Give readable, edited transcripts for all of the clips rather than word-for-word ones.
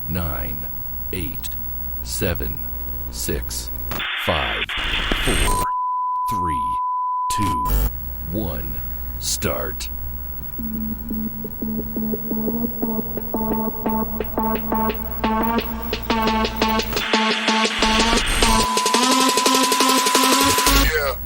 9, 8, 7, 6, 5, 4, 3, 2, 1. Start. Yeah.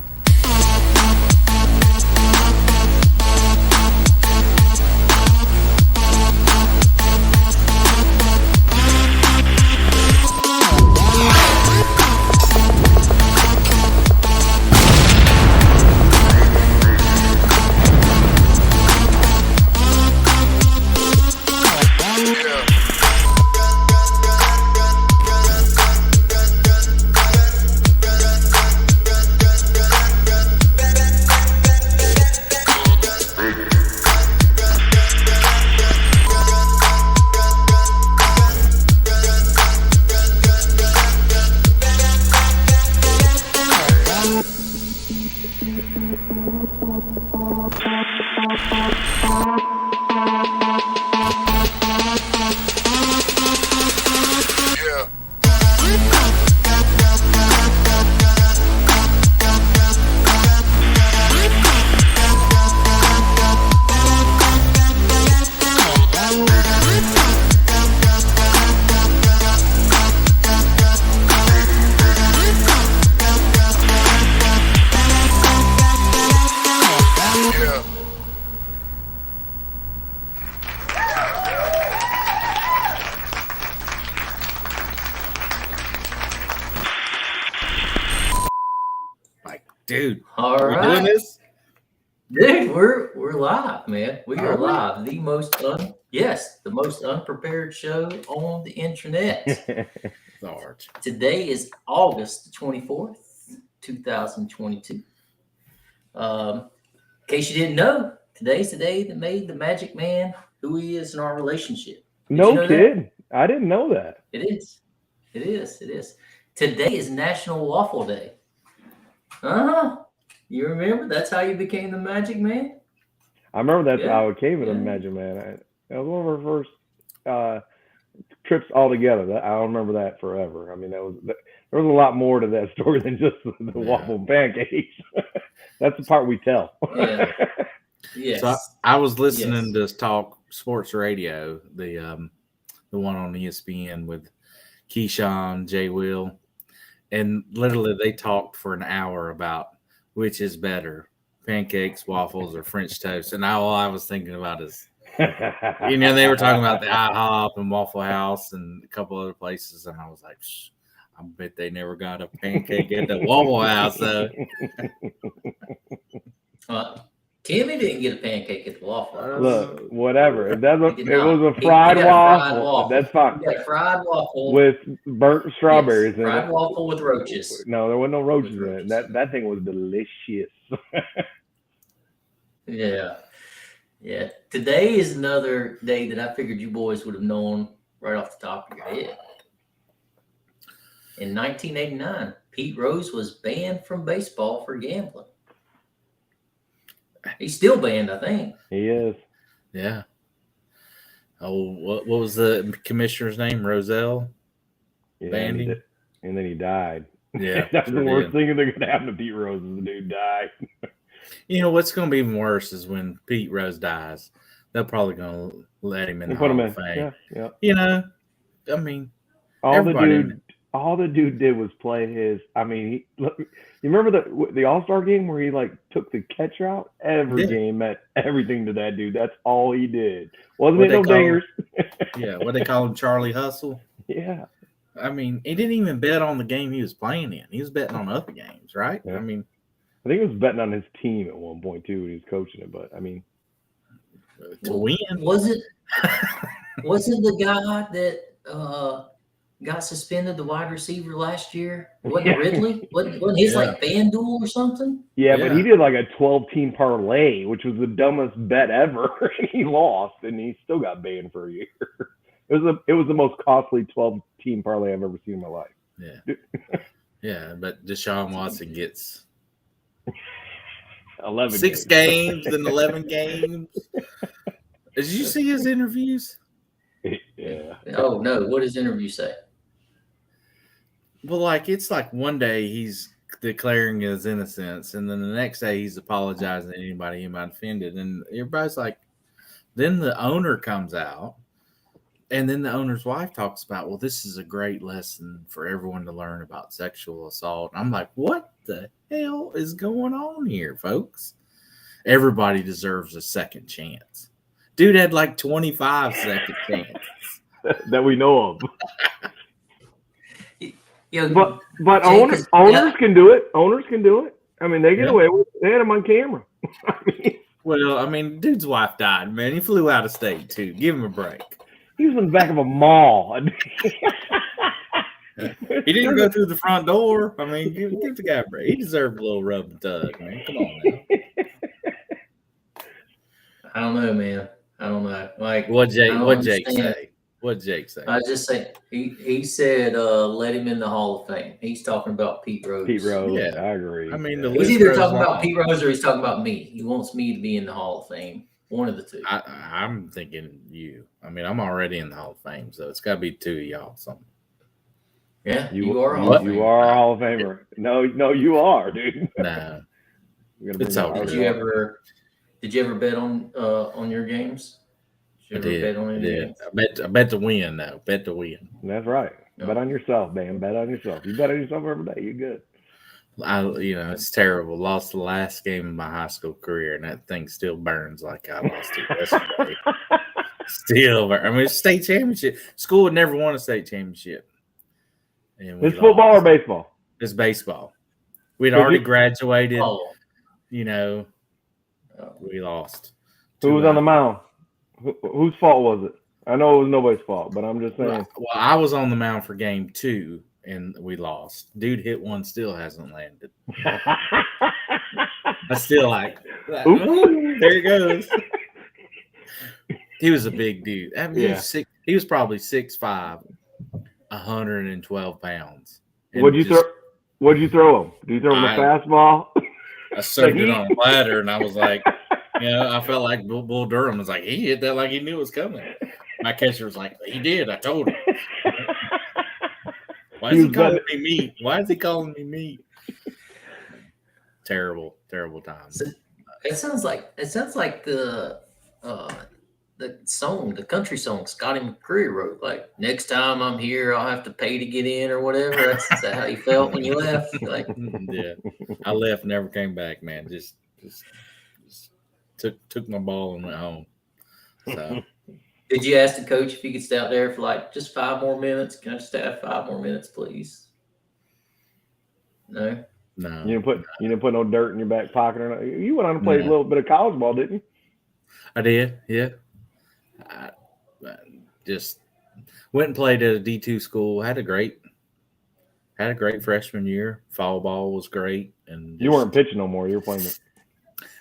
Dude, All are we right, doing this? dude, we're live, man. We Are are we? live. The most unprepared show on the internet. Large. Today is August 24th, 2022. In case you didn't know, today's the day that made the Magic Man who he is in our relationship. Did you know No that? kid. I didn't know that. It is. It is. It is. Today is National Waffle Day. You remember? That's how you became the Magic Man? I remember that's Yeah, how it came in yeah. Magic Man. That was one of our first trips all together. I remember that forever. I mean, there was a lot more to that story than just the waffle and pancakes. That's the part we tell. Yeah. Yes. So I was listening Yes. to Talk Sports Radio, the one on ESPN with Keyshawn, Jay Will, and literally they talked for an hour about which is better, pancakes, waffles, or French toast. And all I was thinking about is, they were talking about the IHOP and Waffle House and a couple other places, and I was like, I bet they never got a pancake at the Waffle House. So. Timmy didn't get a pancake at the Waffle House. Look, whatever. It was He a got fried a waffle. That's fine. He got a fried waffle With burnt strawberries in fried it. waffle with roaches. No, there wasn't no roaches With in it. roaches. That thing was delicious. Yeah. Yeah. Today is another day that I figured you boys would have known right off the top of your head. In 1989, Pete Rose was banned from baseball for gambling. He's still banned, I think. He is. Yeah. Oh, what was the commissioner's name? Roselle? Yeah, Bandy? and then he died. Yeah. That's sure the worst did. thing that could happen to Pete Rose is the dude died. You know, what's going to be even worse is when Pete Rose dies, they're probably going to let him in the Put him Hall in. of Fame. Yeah, yeah. You know, I mean, All everybody- the dude did was play his. I mean, you remember the All-Star game where he took the catch out? Every Yeah. game meant everything to that dude. That's all he did. Wasn't What it no they call- dingers? yeah, what they call him, Charlie Hustle. Yeah. I mean, he didn't even bet on the game he was playing in. He was betting on other games, right? Yeah. I mean, I think he was betting on his team at one point too when he was coaching it. But I mean, to win. Wasn't the guy that got suspended, the wide receiver last year? Wasn't it Ridley? Wasn't his Yeah. FanDuel or something? yeah, but Yeah. he did like a 12-team parlay, which was the dumbest bet ever. He lost, and he still got banned for a year. It was the most costly 12-team parlay I've ever seen in my life. Yeah. Yeah, but Deshaun Watson gets 11 6 games and 11 games. Did you see his interviews? Yeah, Yeah. Oh no, what does interview say? Well, like it's like one day he's declaring his innocence, and then the next day he's apologizing to anybody he might offended, and everybody's like, then the owner comes out, and then the owner's wife talks about, well, this is a great lesson for everyone to learn about sexual assault. I'm like, what the hell is going on here, folks? Everybody deserves a second chance. Dude had like 25 second chances. That we know of. You know, But Jake, owners yeah. can do it. Owners can do it. I mean, they get Yeah. away with it. They had him on camera. I mean, Well, I mean, dude's wife died, man. He flew out of state too. Give him a break. he was in the back of a mall. He didn't go through the front door. I mean, give the guy a break. He deserved a little rub and tug, man. Come on now. I don't know, man. I don't know. Like What Jake? I don't What Jake understand. say? What Jake say? I just say he said let him in the Hall of Fame. He's talking about Pete Rose. Pete Rose. Yeah. I agree. I mean, Yeah. the He's list either goes talking about on. Pete Rose or he's talking about me. He wants me to be in the Hall of Fame. One of the two. I'm thinking you. I mean, I'm already in the Hall of Fame, so it's got to be two of y'all. Something. Yeah, You are a Hall of you Famer. are a Hall of Famer. No, you are, dude. No, We're gonna It's bring all that good. out. Did you ever bet on your games? I Did you ever did. bet on I any did. games? I bet to win though. Bet to win. That's right. No. Bet on yourself, man. Bet on yourself. You bet on yourself every day. You're good. It's terrible. Lost the last game of my high school career, and that thing still burns like I lost it yesterday. Still, I mean, it's state championship. School had never won a state championship. And we It's football or lost. baseball? It's baseball. We'd Did already you- graduated. Oh, We lost. Who was on the mound? Whose fault was it? I know it was nobody's fault, but I'm just saying. Well, I was on the mound for game 2, and we lost. Dude hit one, still hasn't landed. I still like, Oops. there he goes. He was a big dude. I mean, Yeah. he was probably 6'5", 112 pounds. And What'd you just- throw? What'd you throw him? Did you throw him a fastball? I served it on a platter, and I was like, I felt like Bull Durham was like, he hit that like he knew it was coming. My catcher was like, he did. I told him. Why is he calling me meat? Why is he calling me meat? Terrible, terrible times. it sounds like the song, the country song Scotty McCreery wrote. Like, next time I'm here, I'll have to pay to get in or whatever. Is that how you felt when you left? Like, Yeah, I left, never came back, man. Just took my ball and went home. So did you ask the coach if he could stay out there for like just 5 more minutes? Can I just have 5 more minutes, please? No. no, You didn't put no dirt in your back pocket or nothing. You went on to play a No. little bit of college ball, didn't you? I did. Yeah, I just went and played at a D2 school. Had a great freshman year. Fall ball was great, and You weren't pitching no more. You were playing.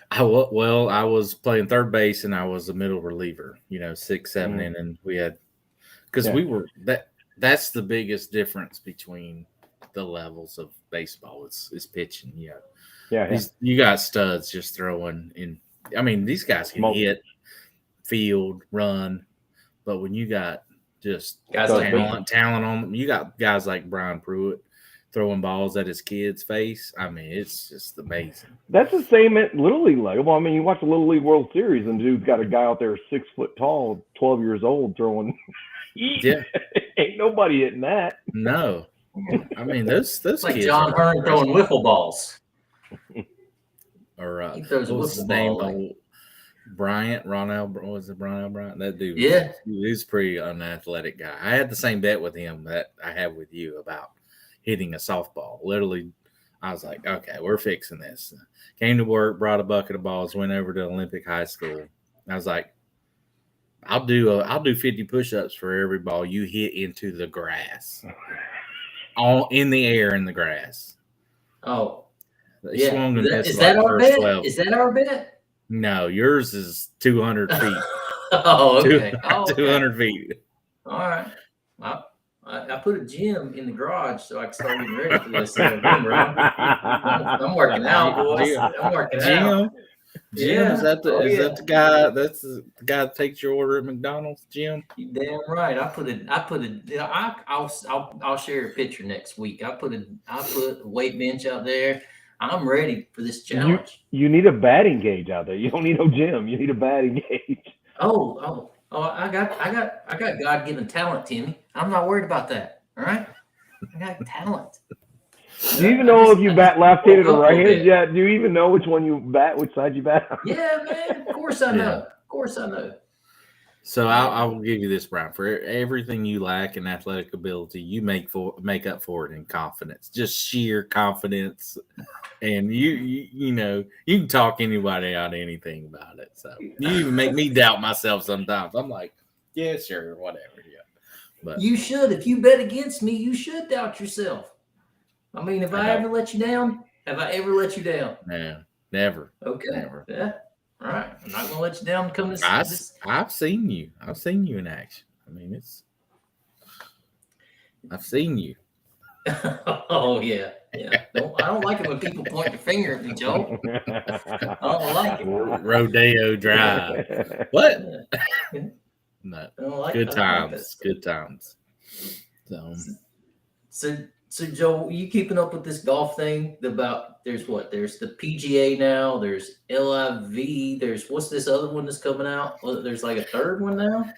I was playing third base and I was a middle reliever. 6, 7 innings. We had because we were That's the biggest difference between the levels of baseball. Is pitching. Yeah. You got studs just throwing in. I mean, these guys can hit, field, run, but when you got just Guys like talent on them, you got guys like Brian Pruitt throwing balls at his kid's face. I mean, it's just amazing. That's the same at Little League level. Well, I mean, you watch the Little League World Series, and dude's got a guy out there 6 foot tall, 12 years old, throwing. Yeah, Ain't nobody hitting that. no. I mean, those It's like kids John are Hearn throwing wiffle balls. Or He throws a what was his wiffle name? ball, like- Bryant, was it Ronald Bryant? That dude, Yeah. he's a pretty unathletic guy. I had the same bet with him that I had with you about hitting a softball. Literally, I was like, okay, we're fixing this. Came to work, brought a bucket of balls, went over to Olympic High School. I was like, I'll do 50 push-ups for every ball you hit into the grass, all in the air in the grass. Oh, They swung and missed is like that our first bet? 12. Is that our bet? No, yours is 200 feet. Oh, okay. Oh, okay. 200 feet. All right. I put a gym in the garage so I can start getting ready for this in November. I'm working out, boys. I'm working out. Jim, Jim, is Yeah. that the Oh, yeah. that the guy? That's the guy that takes your order at McDonald's, Jim. You damn right. I'll share a picture next week. I put a weight bench out there. I'm ready for this challenge. You need a batting cage out there. You don't need no gym. You need a batting cage. Oh, I got God-given talent, Timmy. I'm not worried about that. All right. I got talent. Do you even know if you bat left-handed or woke up a right-handed bit. yet? Do you even know which side you bat on? Yeah, man. Of course I know. Yeah. Of course I know. So I will give you this, Brian. For everything you lack in athletic ability, you make up for it in confidence, just sheer confidence. And you know you can talk anybody out of anything about it. So you even make me doubt myself sometimes. I'm like, yeah, sure, whatever. Yeah, but You should. If you bet against me, you should doubt yourself. I mean, have I ever let you down? Have I ever let you down? no, never. Okay. Never. Yeah. All right. I'm not gonna let you down. Come this. I've seen you. I've seen you in action. I mean, I've seen you. Oh yeah. I don't like it when people point their finger at me, Joe. I don't like it. Rodeo Drive. What? No. I don't like Good I don't like times. that. Good times. So Joe, you keeping up with this golf thing? There's the PGA now. There's LIV. There's what's this other one that's coming out? Well, there's like a third one now.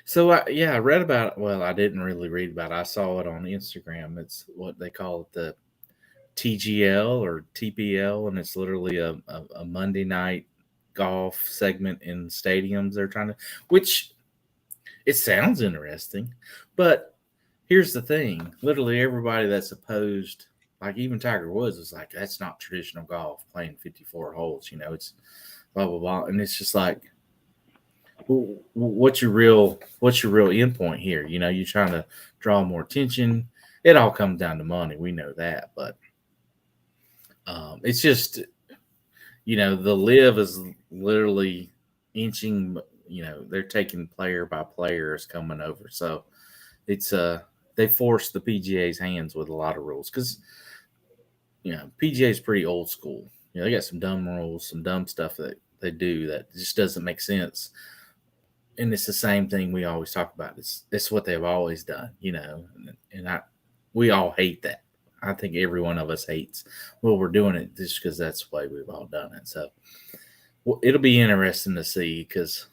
So I read about it. Well, I didn't really read about it. I saw it on Instagram. It's what they call it, the TGL or TPL, and it's literally a Monday night golf segment in stadiums. They're trying to, which it sounds interesting, but here's the thing. Literally everybody that's opposed, like even Tiger Woods, was like, that's not traditional golf, playing 54 holes. You know, it's blah blah blah, and it's just like, what's your real end point here? You know, you're trying to draw more attention. It all comes down to money. We know that, but it's just, you know, the LIV is literally inching. You know, they're taking player by player is coming over. So it's they forced the PGA's hands with a lot of rules because, you know, PGA is pretty old school. You know, they got some dumb rules, some dumb stuff that they do that just doesn't make sense. And it's the same thing we always talk about. It's what they've always done, you know, and we all hate that. I think every one of us hates, well, we're doing it just because that's the way we've all done it. So it'll be interesting to see because,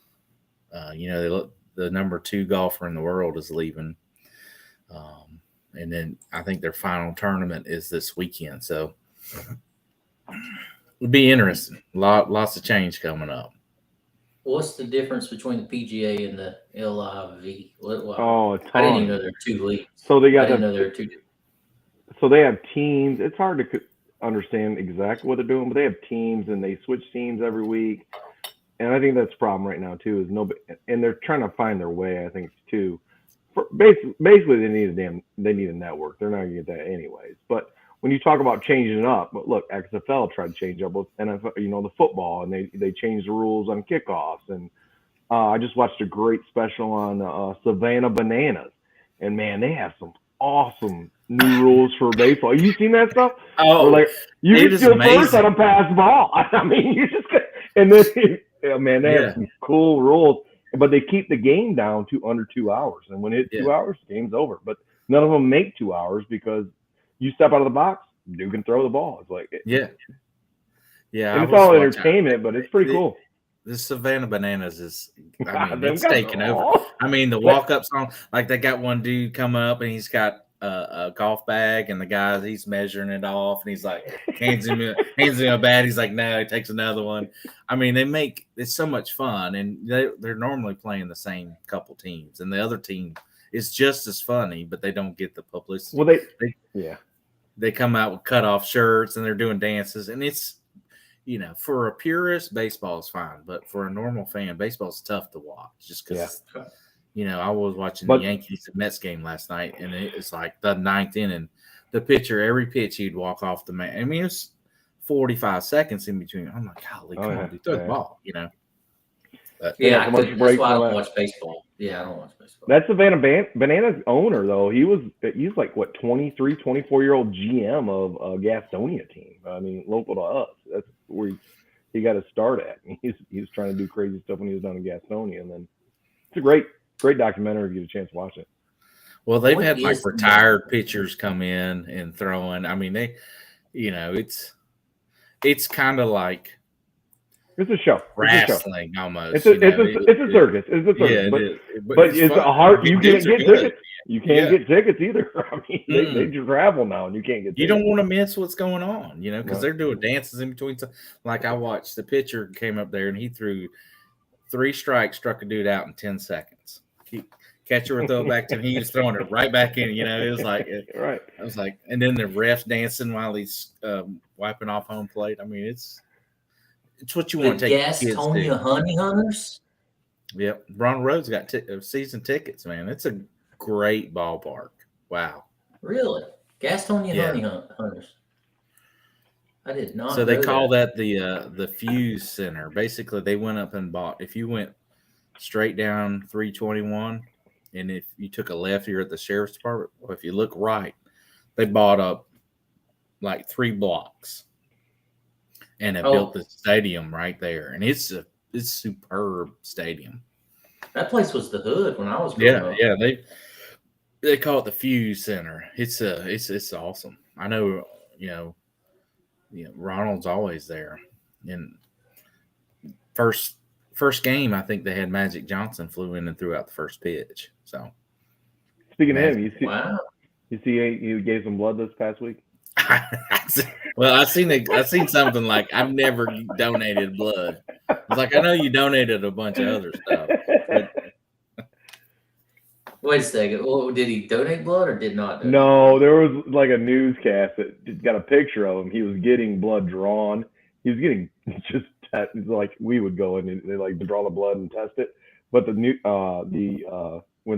you know, the number 2 golfer in the world is leaving. And then I think their final tournament is this weekend. So it'll be interesting. Lots of change coming up. What's the difference between the PGA and the LIV? Oh, a ton. I didn't even know there were 2 leagues. So they got I didn't know there were 2. So they have teams. It's hard to understand exactly what they're doing, but they have teams and they switch teams every week. And I think that's the problem right now too. Is nobody, and they're trying to find their way. I think too. Basically, they need a network. They're not going to get that anyways. But when you talk about changing it up, but look, XFL tried to change up with NFL, you know, the football, and they changed the rules on kickoffs. And I just watched a great special on Savannah Bananas, and man, they have some awesome new rules for baseball. You seen that stuff? Oh, like you can steal first on a pass ball. I mean, you just and then yeah, man, they have some cool rules. But they keep the game down to under 2 hours. And when it's 2 hours, the game's over. But none of them make 2 hours because you step out of the box, you can throw the ball. It's like yeah. And it's all entertainment, but it's pretty cool. The Savannah Bananas is, I mean, it's taking over. I mean, the walk-up song, like they got one dude coming up and he's got a golf bag and the guy, he's measuring it off and he's like, hands him a bat. He's like, no, he takes another one. I mean, it's so much fun and they're normally playing the same couple teams and the other team is just as funny, but they don't get the publicity. Well, they come out with cut off shirts and they're doing dances and it's, you know, for a purist, baseball is fine, but for a normal fan, baseball is tough to watch just because, you know, I was watching the Yankees and Mets game last night, and it's like the 9th inning. The pitcher, every pitch, he'd walk off the man. I mean, it's 45 seconds in between. I'm like, golly, come on, dude, throw the ball, you know. But, that's why I don't watch baseball. Yeah, I don't watch baseball. That's Savannah Bananas owner, though. He's like, what, 23, 24-year-old GM of a Gastonia team. I mean, local to us. That's where he got his start at. He was trying to do crazy stuff when he was down in Gastonia, and then it's a great documentary if you get a chance to watch it. Well, they've What had like is- retired pitchers come in and throwing. I mean, they, it's kind of like It's a show. It's a show. wrestling almost. It's a circus. It's a circus. Yeah, but, it is. but it's a fun. hard. You can't Gigs are get good. tickets. You can't get tickets either. I mean, they Mm-mm. travel now, and you can't get. You tickets. don't want to miss what's going on, because Right. they're doing dances in between. Like I watched the pitcher came up there and he threw 3 strikes, struck a dude out in 10 seconds. Catcher would throw it back to him. He was throwing it right back in. It was like, right. I was like, and then the refs dancing while he's wiping off home plate. I mean, it's what you The want to take kids Gastonia to. Honey Hunters. Yep, Ronald Rhodes got season tickets. Man, it's a great ballpark. Wow. Really? Gastonia Yeah. Honey Hunters. I did not. So they know call that the Fuse Center. Basically, they went up and bought. If you went straight down 321, and if you took a left, you're at the sheriff's department. Well, if you look right, they bought up like 3 blocks, and have built the stadium right there. And it's a superb stadium. That place was the hood when I was growing up. Yeah. They call it the Fuse Center. It's awesome. I know. Ronald's always there. And first game, I think they had Magic Johnson flew in and threw out the first pitch. So Speaking of him, you Wow. see, he gave some blood this past week. well, I seen something like I've never donated blood. It's like I know you donated a bunch of other stuff. But Wait a second. Well, did he donate blood or did not? Donate No, blood? there was like a newscast that got a picture of him. He was getting blood drawn. He was getting just like we would go in and they like draw the blood and test it. But when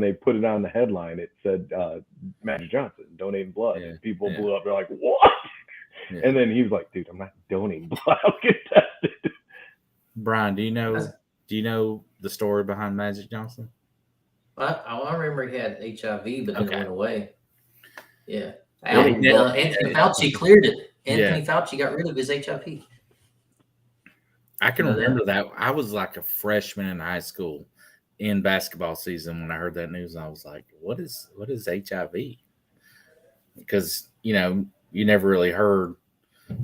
they put it on the headline, it said Magic Johnson donating blood. Yeah, And people yeah. blew up. They're like, what? Yeah. And then he was like, dude, I'm not donating blood. I'll get tested. Brian, do you know the story behind Magic Johnson? I remember he had HIV, but then Okay. it went away. Yeah. Yeah, And, yeah. Anthony Fauci cleared it. Yeah. Anthony Fauci got rid of his HIV. I can Know that? remember that. I was like a freshman in high school in basketball season when I heard that news. And I was like, what is HIV? Because, you never really heard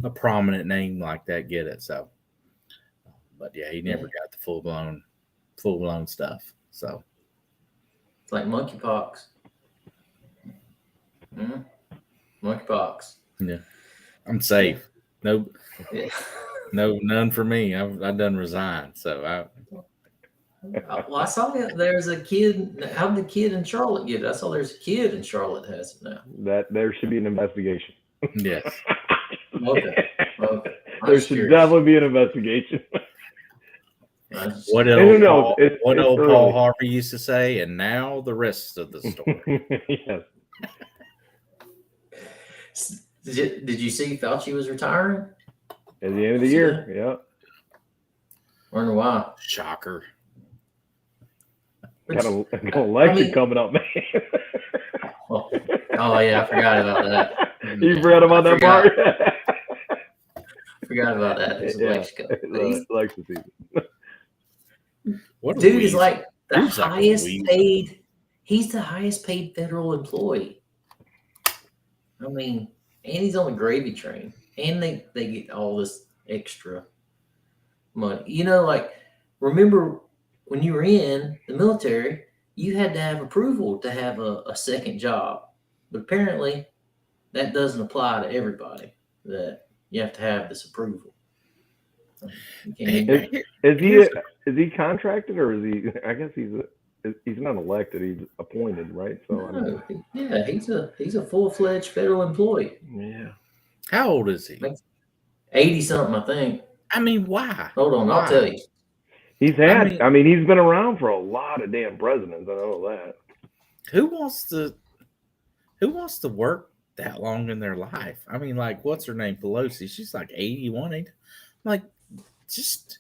a prominent name like that get it. So, but yeah, he never got the full blown stuff. So, It's like monkeypox. Monkeypox. I'm safe. No, Yeah. none for me. I've done resigned. So Well, I saw that there's a kid. How did the kid in Charlotte get it? I saw there's a kid in Charlotte that has it now. That there should be an investigation. yes. Okay. Okay. There should definitely be an investigation. What And who knows? Paul, It's Paul early. Harvey used to say, and now the rest of the story. Yes. Did you see Fauci was retiring? At the end of the year, yeah. Wonder why. Shocker. Got an election I mean- coming up, man. Oh yeah, I forgot about that. You forgot about that Forgot. part? Forgot about that. There's Yeah. election coming. Election season. What a Dude is weasel. like the Dude's like a highest weasel. paid. He's the highest paid federal employee. I mean, and he's on the gravy train, and they get all this extra money. Like remember when you were in the military, you had to have approval to have a second job, but apparently that doesn't apply to everybody. That you have to have this approval. You can't even- Is he contracted or is he? I guess he's not elected. He's appointed, right? So I mean, yeah, he's a full-fledged federal employee. yeah. How old is he? 80 something, I think. I mean, why? Hold on, I'll Why? tell you. He's had. I mean, he's been around for a lot of damn presidents. I know that. Who wants to work that long in their life? I mean, like, what's her name? Pelosi. She's like 81, 80. Like, just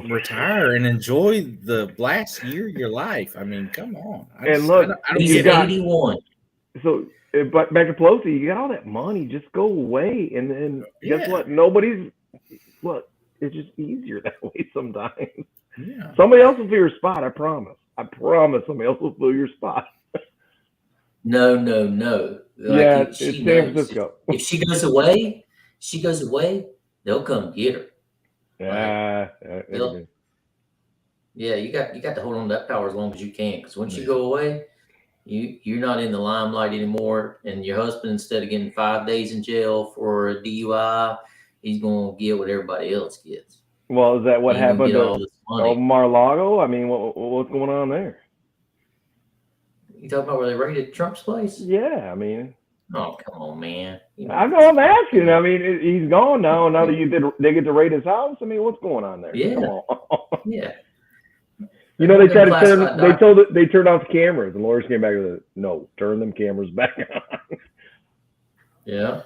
retire and enjoy the last year of your life. I mean, come on. And look, I don't He's get at it. 81. So, but back to Pelosi, you got all that money. Just go away, and then guess Yeah. what? Nobody's Well, it's just easier that way sometimes. Yeah. Somebody else will fill your spot. I promise. Somebody else will fill your spot. No. Like Yeah, if it's she San knows, Francisco. if she goes away, they'll come get her. Yeah, They'll- Yeah, you got to hold on to that power as long as you can, because once you Yeah. go away, you're not in the limelight anymore. And your husband, instead of getting 5 days in jail for a DUI, he's gonna get what everybody else gets. well, is that what He ain't gonna happened get all to this money. Mar-a-Lago? I mean, what's going on there? You talking about where they raided Trump's place? Yeah, I mean, Oh, come on, man. I know I'm asking. I mean, he's gone now. Now that they get to raid his house. I mean, what's going on there? Yeah. Come on. Yeah. You know, they tried to turn. Classified They turned off the cameras, and lawyers came back and said, "No, turn them cameras back on." Yeah.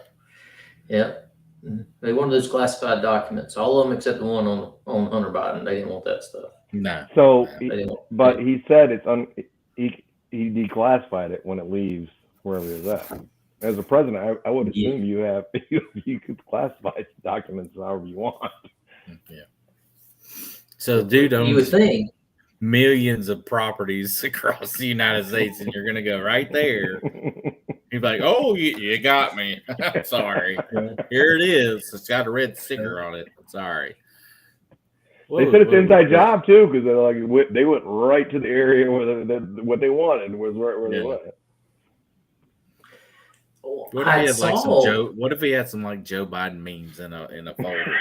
They wanted those classified documents. All of them except the one on Hunter Biden. They didn't want that stuff. No. So, They didn't want, but he said he declassified it when it leaves wherever it's at. As a president, I would assume you could classify documents however you want. Yeah. So, dude you would owns think. millions of properties across the United States, and you're gonna go right there. He's like, "Oh, you got me. I'm sorry. Here it is. It's got a red sticker on it. Sorry." They said it's an inside job too, because they went right to the area where what they wanted was right where they went. What if he had like some Joe? What if he had some like Joe Biden memes in a folder?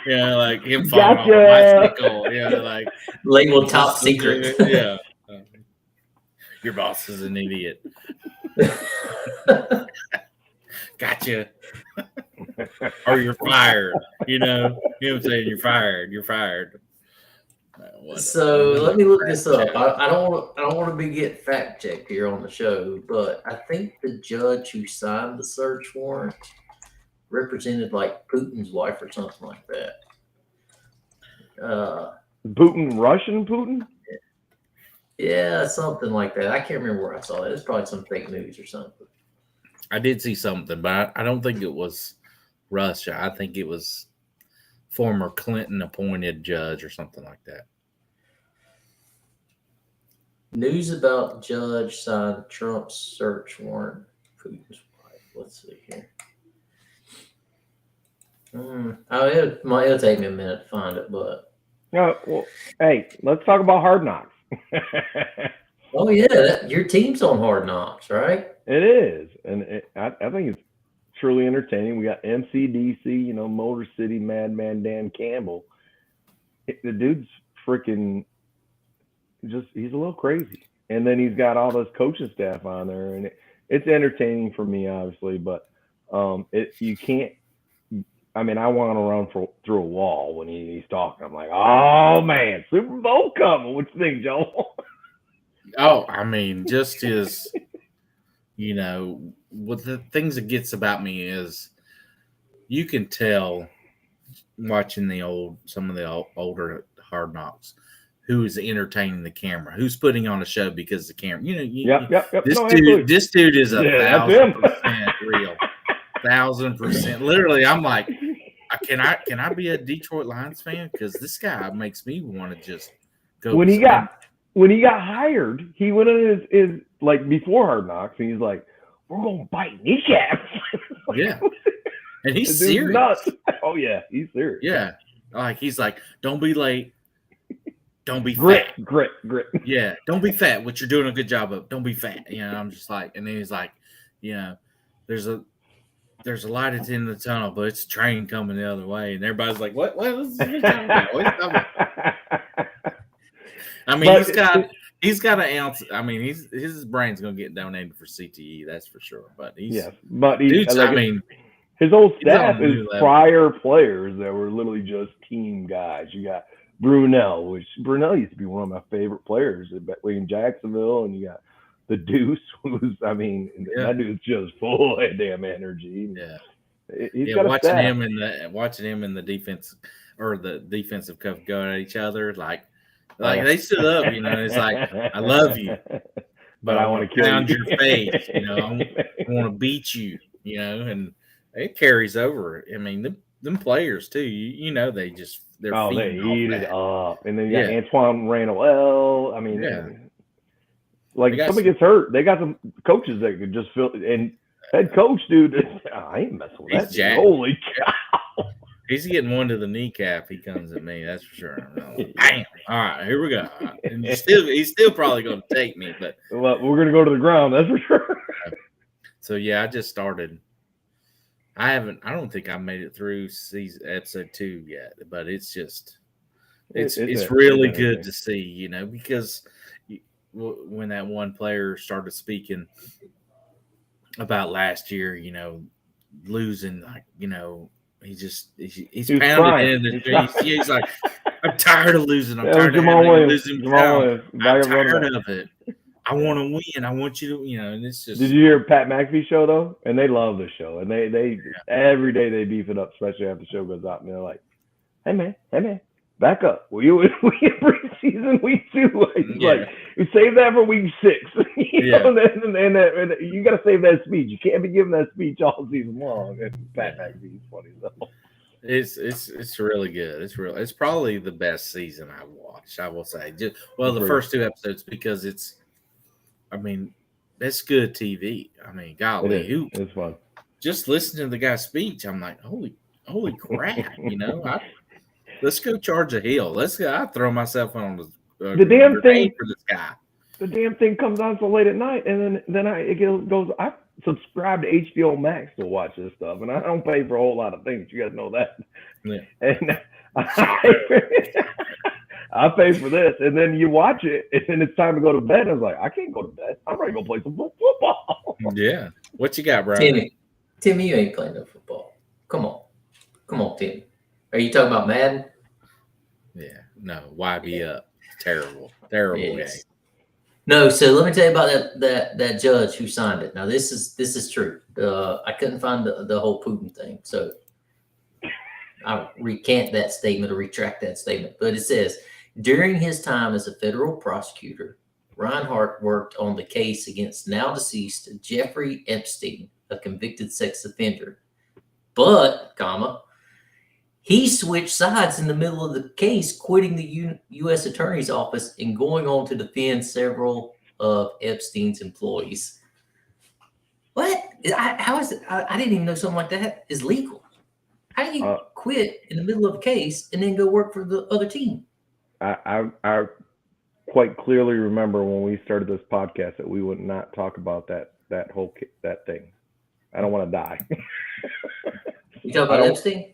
Like him falling off a bicycle. Yeah, like labeled top secret. Yeah. Your boss is an idiot. Gotcha. Or you're fired. You know him saying you're fired. You're fired. So let me look this up. I don't want to be getting fact checked here on the show, but I think the judge who signed the search warrant represented like Putin's wife or something like that. Putin, Russian Putin? Yeah, something like that. I can't remember where I saw it. It's probably some fake news or something. I did see something, but I don't think it was Russia. I think it was former Clinton appointed judge or something like that. News about judge signed Trump's search warrant. Putin's wife. Let's see here. It'll take me a minute to find it, but Well, hey, let's talk about Hard Knocks. oh yeah, your team's on Hard Knocks, right? It is, and I think it's truly entertaining. We got MCDC, Motor City Madman Dan Campbell. The dude's freaking he's a little crazy, and then he's got all those coaching staff on there, and it's entertaining for me, obviously, but you can't. I mean, I want to run through a wall when he's talking. I'm like, oh man, Super Bowl coming. What you think, Joel? Oh, I mean, just his, what the things that gets about me is you can tell watching some of the older Hard Knocks who is entertaining the camera, who's putting on a show because the camera. Yep. This dude is 1,000% real. 1,000%. Literally, I'm like, can I be a Detroit Lions fan? Because this guy makes me want to just go. When he got hired, he went in his like before Hard Knocks, and he's like, "We're gonna bite kneecaps." Yeah, and he's serious. Nuts. Oh yeah, he's serious. Yeah, like he's like, "Don't be late. Don't be grit. Yeah, don't be fat. What you're doing a good job of. Don't be fat. I'm just like, and then he's like, there's a light at the end of the tunnel, but it's a train coming the other way, and everybody's like, "What? What is this talking about? What are you talking about?" I mean, he's got an ounce. I mean, his brain's gonna get donated for CTE, that's for sure. But his old staff is prior players that were literally just team guys. You got Brunell, which Brunell used to be one of my favorite players in Jacksonville, and you got the Deuce, that dude's just full of damn energy. Yeah, watching him in the defense or the defensive coach go at each other, like they stood up. It's like, I love you, but I want to pound your face. I want to beat you. And it carries over. I mean, them players too. You know they they're Oh, they feeding off eat it that. up, and then you got Yeah. Antoine Randall. I mean, Yeah. like They got somebody gets hurt, they got some coaches that could just fill. And head coach, dude, I ain't messing with He's that. Dude. jacked. Holy cow! He's getting one to the kneecap. He comes at me. That's for sure. I'm like, bam! All right, here we go. And he's still probably going to take me. But Well, we're gonna go to the ground. That's for sure. so yeah, I just started. I don't think I made it through episode 2 yet. But it's just, it's really good to see, you know, because when that one player started speaking about last year, you know, losing, like, you know, he's pounding in he's like, I'm tired of losing. I'm tired of losing. I'm tired of it. I want to win. I want you to, you know, and it's just. Did you hear Pat McAfee show though? And they love the show, and they every day they beef it up, especially after the show goes out, and they're like, hey man, back up. We in preseason week 2. Like we save that for week 6. you know, and you got to save that speech. You can't be giving that speech all season long. And Pat McAfee's funny though. It's really good. It's probably the best season I've watched. I will say, the first 2 episodes, because it's good TV. I mean, golly, it's fun. Just listening to the guy's speech, I'm like, holy crap, you know. Let's go charge a hill. I throw myself on the damn thing for this guy. The damn thing comes on so late at night, and then it goes. I subscribe to HBO Max to watch this stuff, and I don't pay for a whole lot of things. You guys know that. Yeah. And I pay for this, and then you watch it, and then it's time to go to bed. And I was like, I can't go to bed. I'm ready to go play some football. Yeah. What you got, Brian? Timmy, you ain't playing no football. Come on, Timmy. Are you talking about Madden? Yeah. No. YB up. Terrible game. No. So let me tell you about that judge who signed it. Now this is true. I couldn't find the whole Putin thing, so I'll recant that statement or retract that statement. But it says, during his time as a federal prosecutor, Reinhart worked on the case against now deceased Jeffrey Epstein, a convicted sex offender. But, he switched sides in the middle of the case, quitting the U.S. Attorney's Office and going on to defend several of Epstein's employees. What? How is it? I didn't even know something like that is legal. How do you quit in the middle of a case and then go work for the other team? I quite clearly remember when we started this podcast that we would not talk about that thing. I don't want to die. You talking about Epstein?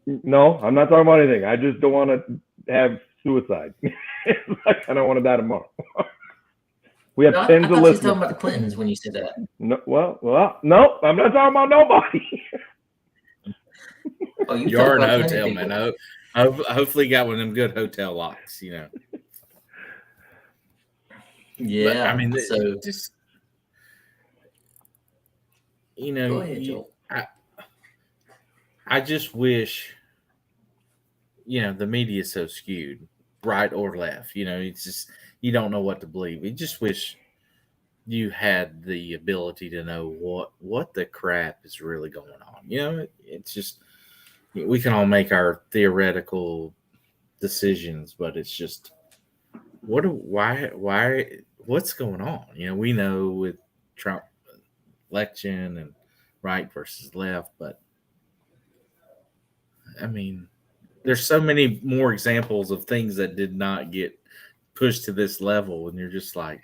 No, I'm not talking about anything. I just don't want to have suicide. I don't want to die tomorrow. We have tens of listeners. I thought you were talking about the Clintons when you said that. No, well, no, I'm not talking about nobody. Oh, you are in a hotel, man. Hopefully, you got one of them good hotel locks, you know. Yeah, but, so just, you know, go ahead, Joel. I just wish, you know, the media is so skewed, right or left. You know, it's just, you don't know what to believe. You just wish you had the ability to know what the crap is really going on. You know, it's just, we can all make our theoretical decisions, but it's just, what's going on? You know, we know with Trump election and right versus left, but I mean, there's so many more examples of things that did not get pushed to this level, and you're just like,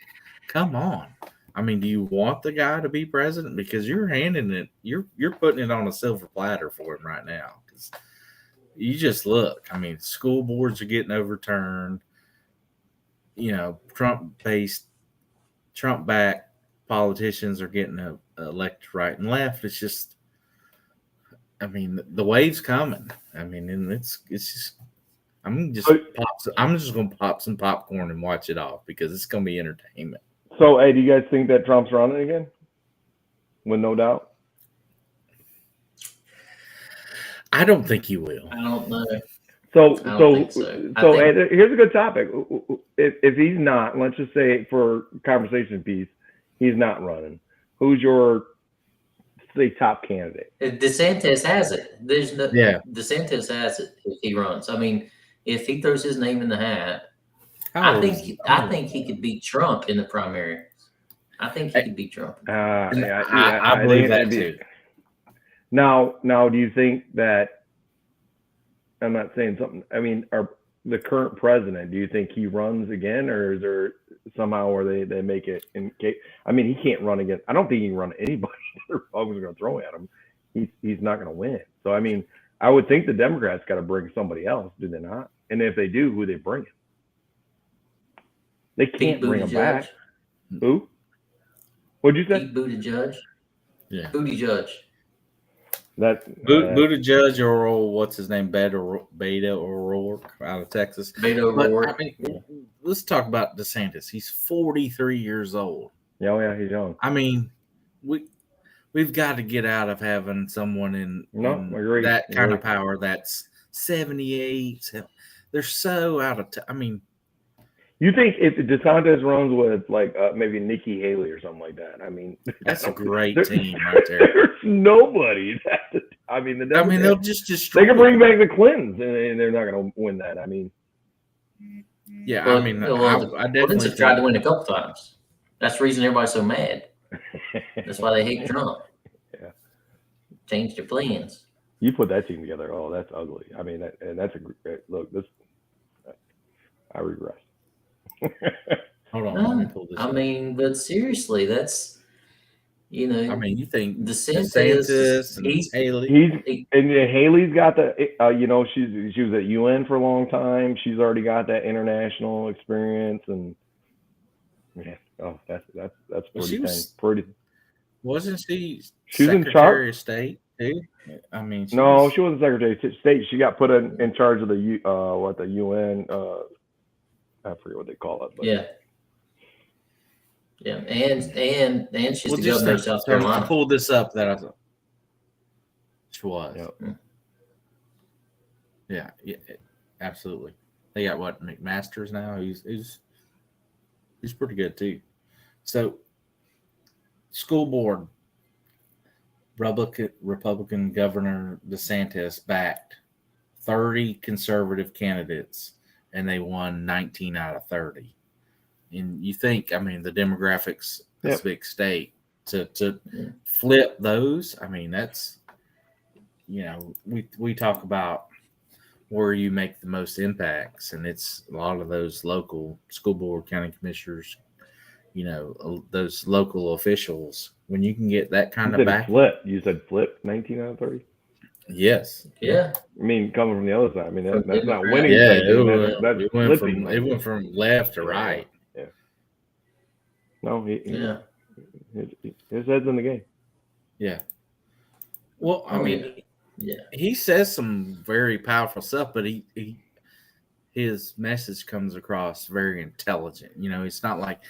come on. I mean, do you want the guy to be president? Because you're handing it, you're putting it on a silver platter for him right now. Because you just look. I mean, school boards are getting overturned. You know, Trump-backed politicians are getting elected right and left. It's just, I mean, the wave's coming. I mean, and it's just, I'm just going to pop some popcorn and watch it off because it's going to be entertainment. So, hey, do you guys think that Trump's running again? With no doubt? I don't think he will. I don't know. So think here's a good topic. If he's not, let's just say for conversation piece, he's not running. Who's your say top candidate. DeSantis has it. There's no. Yeah. DeSantis has it if he runs. I mean, if he throws his name in the hat, How I old is think he? I think he could beat Trump in the primary. I think he could beat Trump. I believe that too. Now, do you think that? I'm not saying something. I mean, the current president, do you think he runs again, or is there somehow where they make it in case? I mean, he can't run again. I don't think he can run anybody the Republicans are going to throw at him. He's not going to win. So, I mean, I would think the Democrats got to bring somebody else, do they not? And if they do, who they bring? They can't bring him back. Who? What'd you say? Pete Buttigieg. Yeah. Buttigieg. Buttigieg or what's his name? Beto O'Rourke out of Texas. Beto O'Rourke. I mean, let's talk about DeSantis. He's 43 years old. Oh yeah, he's young. I mean, we've got to get out of having someone in that kind of power that's 78. They're so out of I mean, you think if DeSantis runs with like maybe Nikki Haley or something like that? I mean, that's a great team right there. There's nobody. I mean, they'll just destroy. They can bring back the Clintons, and they're not going to win that. I mean, yeah. Well, I mean, I definitely tried to win a couple times. That's the reason everybody's so mad. That's why they hate Trump. Yeah. Change their plans. You put that team together. Oh, that's ugly. I mean, that's a look. This I regress. Hold on, let me pull this. up. Mean, but seriously, that's I mean, you think DeSantis and Haley? And Haley's got the she was at UN for a long time. She's already got that international experience, and that's pretty. Wasn't she? She was in Secretary of State too. I mean, she wasn't Secretary of State. She got put in charge of the UN. I forget what they call it. But. Yeah, and she's the governor of South Carolina. I pulled this up that I thought she was. Yep. Yeah, absolutely. They got what McMaster's now. He's pretty good too. So, school board, Republican Governor DeSantis backed 30 conservative candidates, and they won 19 out of 30. And you think, I mean, the demographics, this big state, to flip those, I mean, that's, we talk about where you make the most impacts, and it's a lot of those local school board, county commissioners, those local officials. When you can get that kind of back, you said flip 19 out of 30. Yes. Yeah. I mean, coming from the other side. I mean, that's not winning. Yeah, it went from left to right. Yeah. No, his head's in the game. Yeah. Well, I mean, he says some very powerful stuff, but his message comes across very intelligent. It's not like,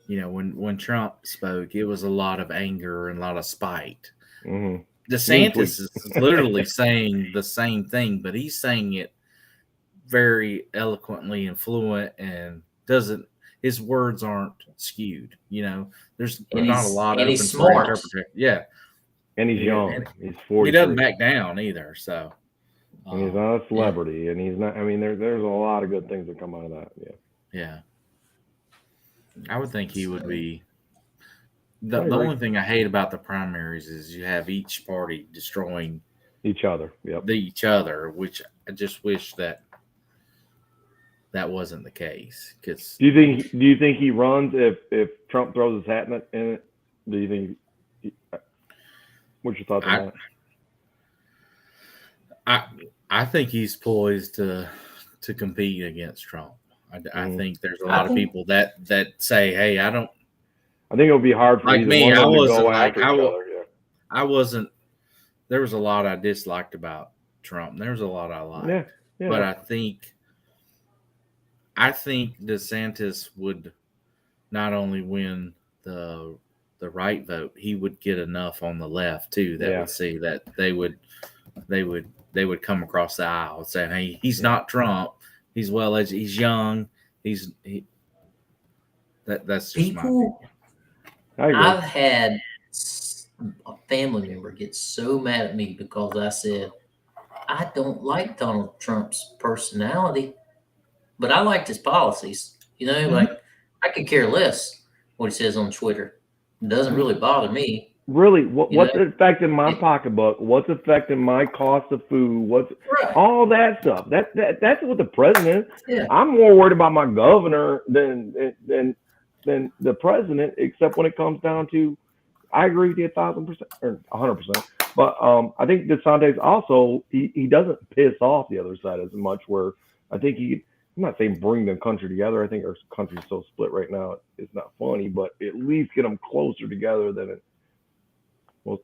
when Trump spoke, it was a lot of anger and a lot of spite. Mm-hmm. DeSantis is literally saying the same thing, but he's saying it very eloquently and fluent, and his words aren't skewed. There's not a lot of he's smart. Interpretation. Yeah. And he's young. He's 40. He doesn't back down either. So, and he's not a celebrity, and he's not. I mean, there's a lot of good things that come out of that. Yeah. Yeah. I would think he would be. The only thing I hate about the primaries is you have each party destroying each other. Yep. Each other, which I just wish that wasn't the case. Because do you think he runs if Trump throws his hat in it? Do you think? What's your thoughts on that? I think he's poised to compete against Trump. I think there's a lot of people that say, "Hey, I don't." I think it would be hard for like me. I wasn't like I wasn't. There was a lot I disliked about Trump. There was a lot I liked. Yeah. But I think DeSantis would not only win the right vote, he would get enough on the left too that would see that they would come across the aisle saying, "Hey, he's not Trump. He's well educated. He's young. That's just people." my opinion. I've had a family member gets so mad at me because I said I don't like Donald Trump's personality, but I liked his policies. Like I could care less what he says on Twitter. It doesn't really bother me. Really, what's affecting my it- pocketbook? What's affecting my cost of food? What's Right. all that stuff? That's what the president. Yeah. I'm more worried about my governor than the president. Except when it comes down to, I agree with you 1,000% or 100%. But I think DeSantis also he doesn't piss off the other side as much. Where I think I'm not saying bring the country together. I think our country's so split right now. It's not funny, but at least get them closer together than it. Well,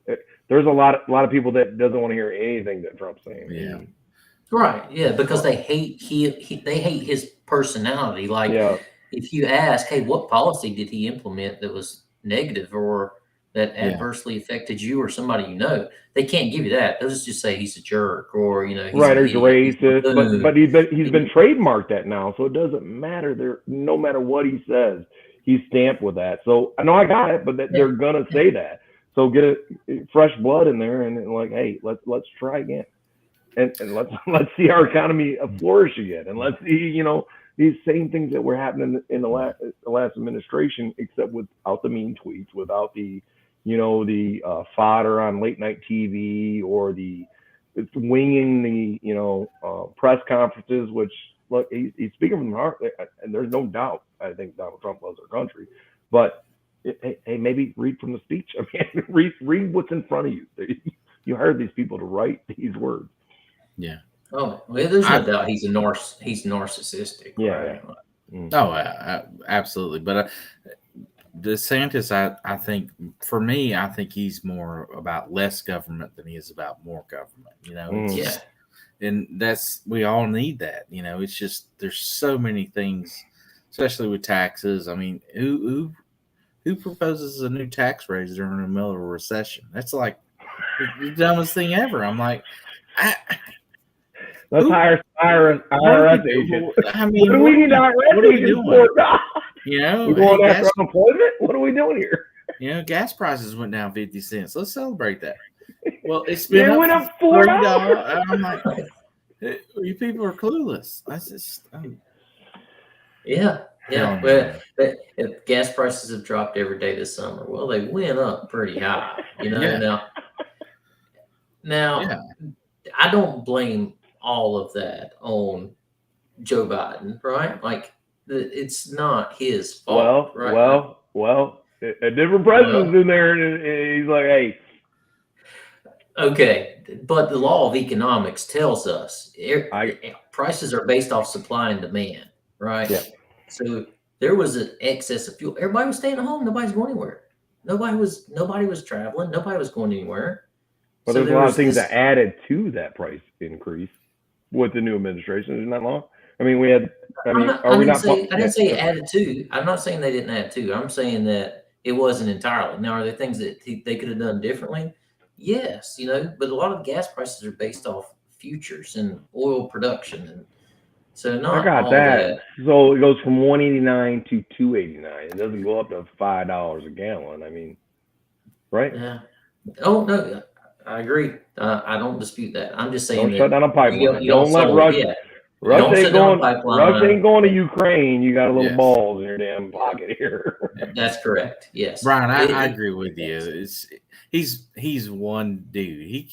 there's a lot of people that doesn't want to hear anything that Trump's saying. Yeah. Right. Yeah, because they hate they hate his personality. Like Yeah. if you ask, hey, what policy did he implement that was negative or that adversely affected you or somebody they can't give you that. They'll just say he's a jerk or he's Right, an he's idiot, racist, but he's been trademarked that now, so it doesn't matter. There, no matter what he says, he's stamped with that. So I know I got it, but they're gonna say that. So get a fresh blood in there and like, hey, let's try again, and let's see our economy flourish again, and let's see these same things that were happening in the last administration, except without the mean tweets, without the fodder on late night TV or the winging the press conferences, which look, he's speaking from the heart, and there's no doubt. I think Donald Trump loves our country, but hey, maybe read from the speech. I mean, read what's in front of you. You hired these people to write these words. Yeah. Oh, well, there's no doubt he's narcissistic. Yeah. Right? Oh, absolutely. But DeSantis, I think, for me, I think he's more about less government than he is about more government. It's and we all need that. It's just there's so many things, especially with taxes. I mean, who proposes a new tax raise during the middle of a recession? That's like the dumbest thing ever. I'm like, let's hire IRS agent. I mean, what do we need IRS agents for? We're going after unemployment? What are we doing here? Gas prices went down 50 cents. Let's celebrate that. Well, it's been it went up $4. I'm like, you people are clueless. That's just Yeah. But if gas prices have dropped every day this summer, well, they went up pretty high. Now, I don't blame all of that on Joe Biden, right? Like, it's not his fault. Well, a different president's in there, and he's like, hey. Okay, but the law of economics tells us prices are based off supply and demand, right? Yeah. So there was an excess of fuel. Everybody was staying at home. Nobody's going anywhere. Nobody was traveling. Nobody was going anywhere. But there's a lot of things that added to that price increase with the new administration. Isn't that long? I mean, we had. I didn't say it added to. I'm not saying they didn't add to. I'm saying that it wasn't entirely. Now, are there things that they could have done differently? Yes, but a lot of gas prices are based off futures and oil production, and so not. I got that. So it goes from $1.89 to $2.89. It doesn't go up to $5 a gallon. I mean, right? Yeah. Oh no, I agree. I don't dispute that. I'm just saying. Don't shut down a pipeline. Don't let Russia. Russia ain't going to Ukraine. You got a little balls in your damn pocket here. That's correct. Yes, Brian, I agree with you. He's one dude.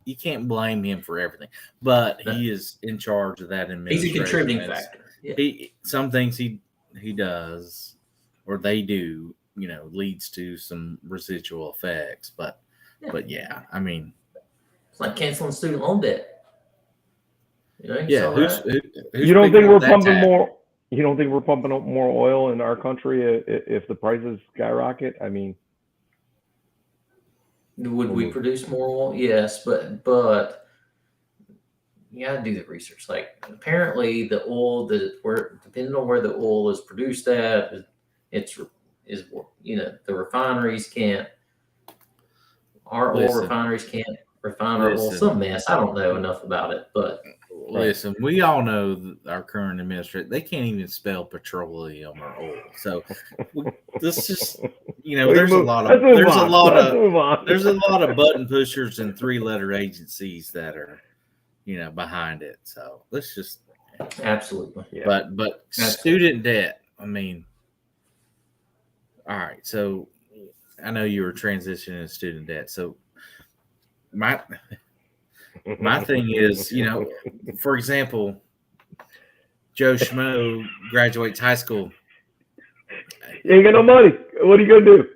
You can't blame him for everything, but he is in charge of that administration. He's a contributing factor. Yeah. Some things he does or they do, leads to some residual effects. But yeah, I mean, it's like canceling student loan debt. You don't think we're pumping more? You don't think we're pumping up more oil in our country if the prices skyrocket? I mean, would we produce more oil? Yes, but you got to do the research. Like apparently, the oil depending on where the oil is produced at, the refineries can't. Our oil refineries can't refine our oil. Some mess. I don't know enough about it, but listen, we all know that our current administrator, they can't even spell petroleum or oil. So this just, there's a lot of button pushers and 3-letter agencies that are, behind it. So let's just Absolutely. but student debt, I mean, all right. So I know you were transitioning to student debt. So my thing is, for example, Joe Schmo graduates high school. You ain't got no money. What are you gonna do?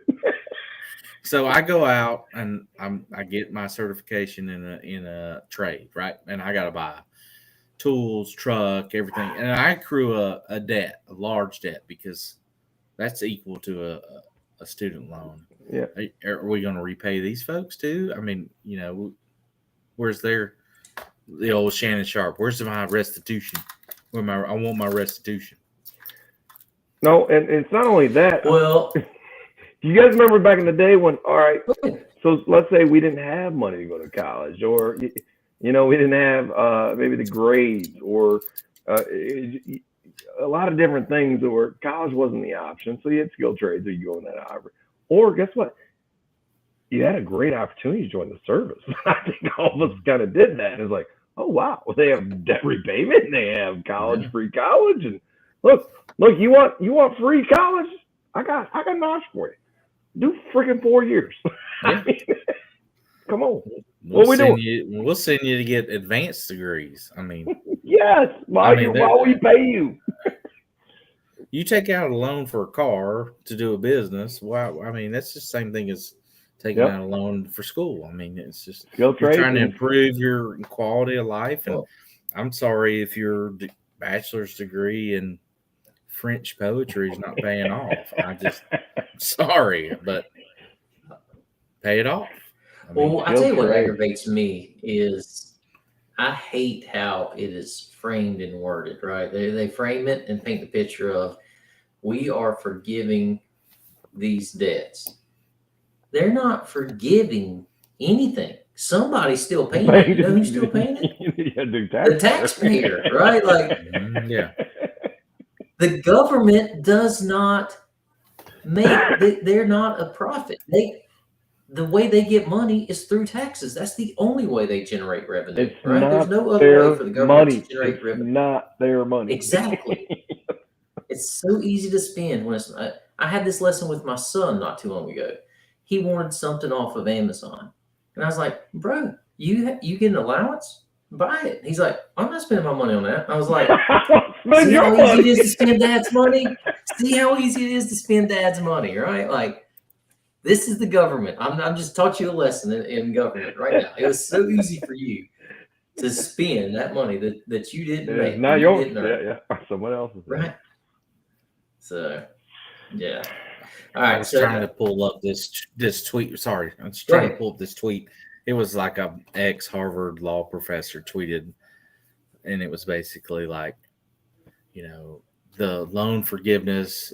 So I go out and I get my certification in a trade, right? And I gotta buy tools, truck, everything, and I accrue a large debt, because that's equal to a student loan. Yeah. Are we going to repay these folks too? I mean, where's the old Shannon Sharp? Where's my restitution? I want my restitution. No, and it's not only that. Well, do you guys remember back in the day when, all right, so let's say we didn't have money to go to college, or, we didn't have maybe the grades, or a lot of different things that were, college wasn't the option. So you had skilled trades, or you go in that option. Or guess what? You had a great opportunity to join the service. I think all of us kind of did that. And it's like, oh, wow, well, they have debt repayment, and they have college, free college. And look, you want free college? I got an option for you. Do freaking 4 years. I mean, come on. We'll send you to get advanced degrees. I mean, yes. Why we pay you? You take out a loan for a car to do a business. Wow, I mean, that's the same thing as taking out a loan for school. I mean, it's just you're trying to improve your quality of life. And I'm sorry if your bachelor's degree in French poetry is not paying off. Sorry, but pay it off. I tell you what aggravates me is I hate how it is framed and worded, right? They frame it and paint the picture of, we are forgiving these debts. They're not forgiving anything. Somebody's still paying it. You know who's still paying it? The taxpayer, right? Like, the government does not they're not a profit. The way they get money is through taxes. That's the only way they generate revenue. It's right? There's no other way for the government to generate revenue. Not their money. Exactly. It's so easy to spend. I had this lesson with my son not too long ago. He wanted something off of Amazon, and I was like, "Bro, you get an allowance? Buy it." He's like, "I'm not spending my money on that." I was like, "See how easy it is to spend Dad's money? See how easy it is to spend Dad's money, right? Like, this is the government. I'm just taught you a lesson in government right now. It was so easy for you to spend that money that you didn't make. Not yours. Yeah. Someone else's. Right. So, yeah. All right. I was trying to pull up this tweet. Sorry, I was trying to pull up this tweet. It was like a ex-Harvard law professor tweeted, and it was basically like, the loan forgiveness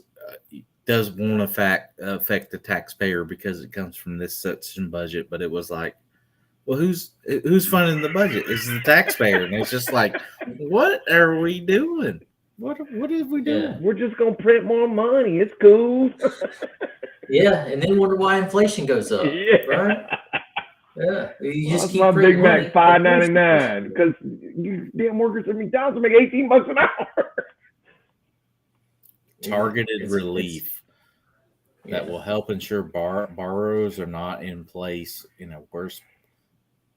won't affect the taxpayer because it comes from this section budget. But it was like, well, who's funding the budget? It's the taxpayer, and it's just like, what are we doing? What did we do? We're just gonna print more money. It's cool. Yeah, and then wonder why inflation goes up. Yeah. Right. Yeah, you just keep my Big money. Mac $5.99 because you damn workers at McDonald's make $18 an hour. Targeted relief that will help ensure borrowers are not in place in a worse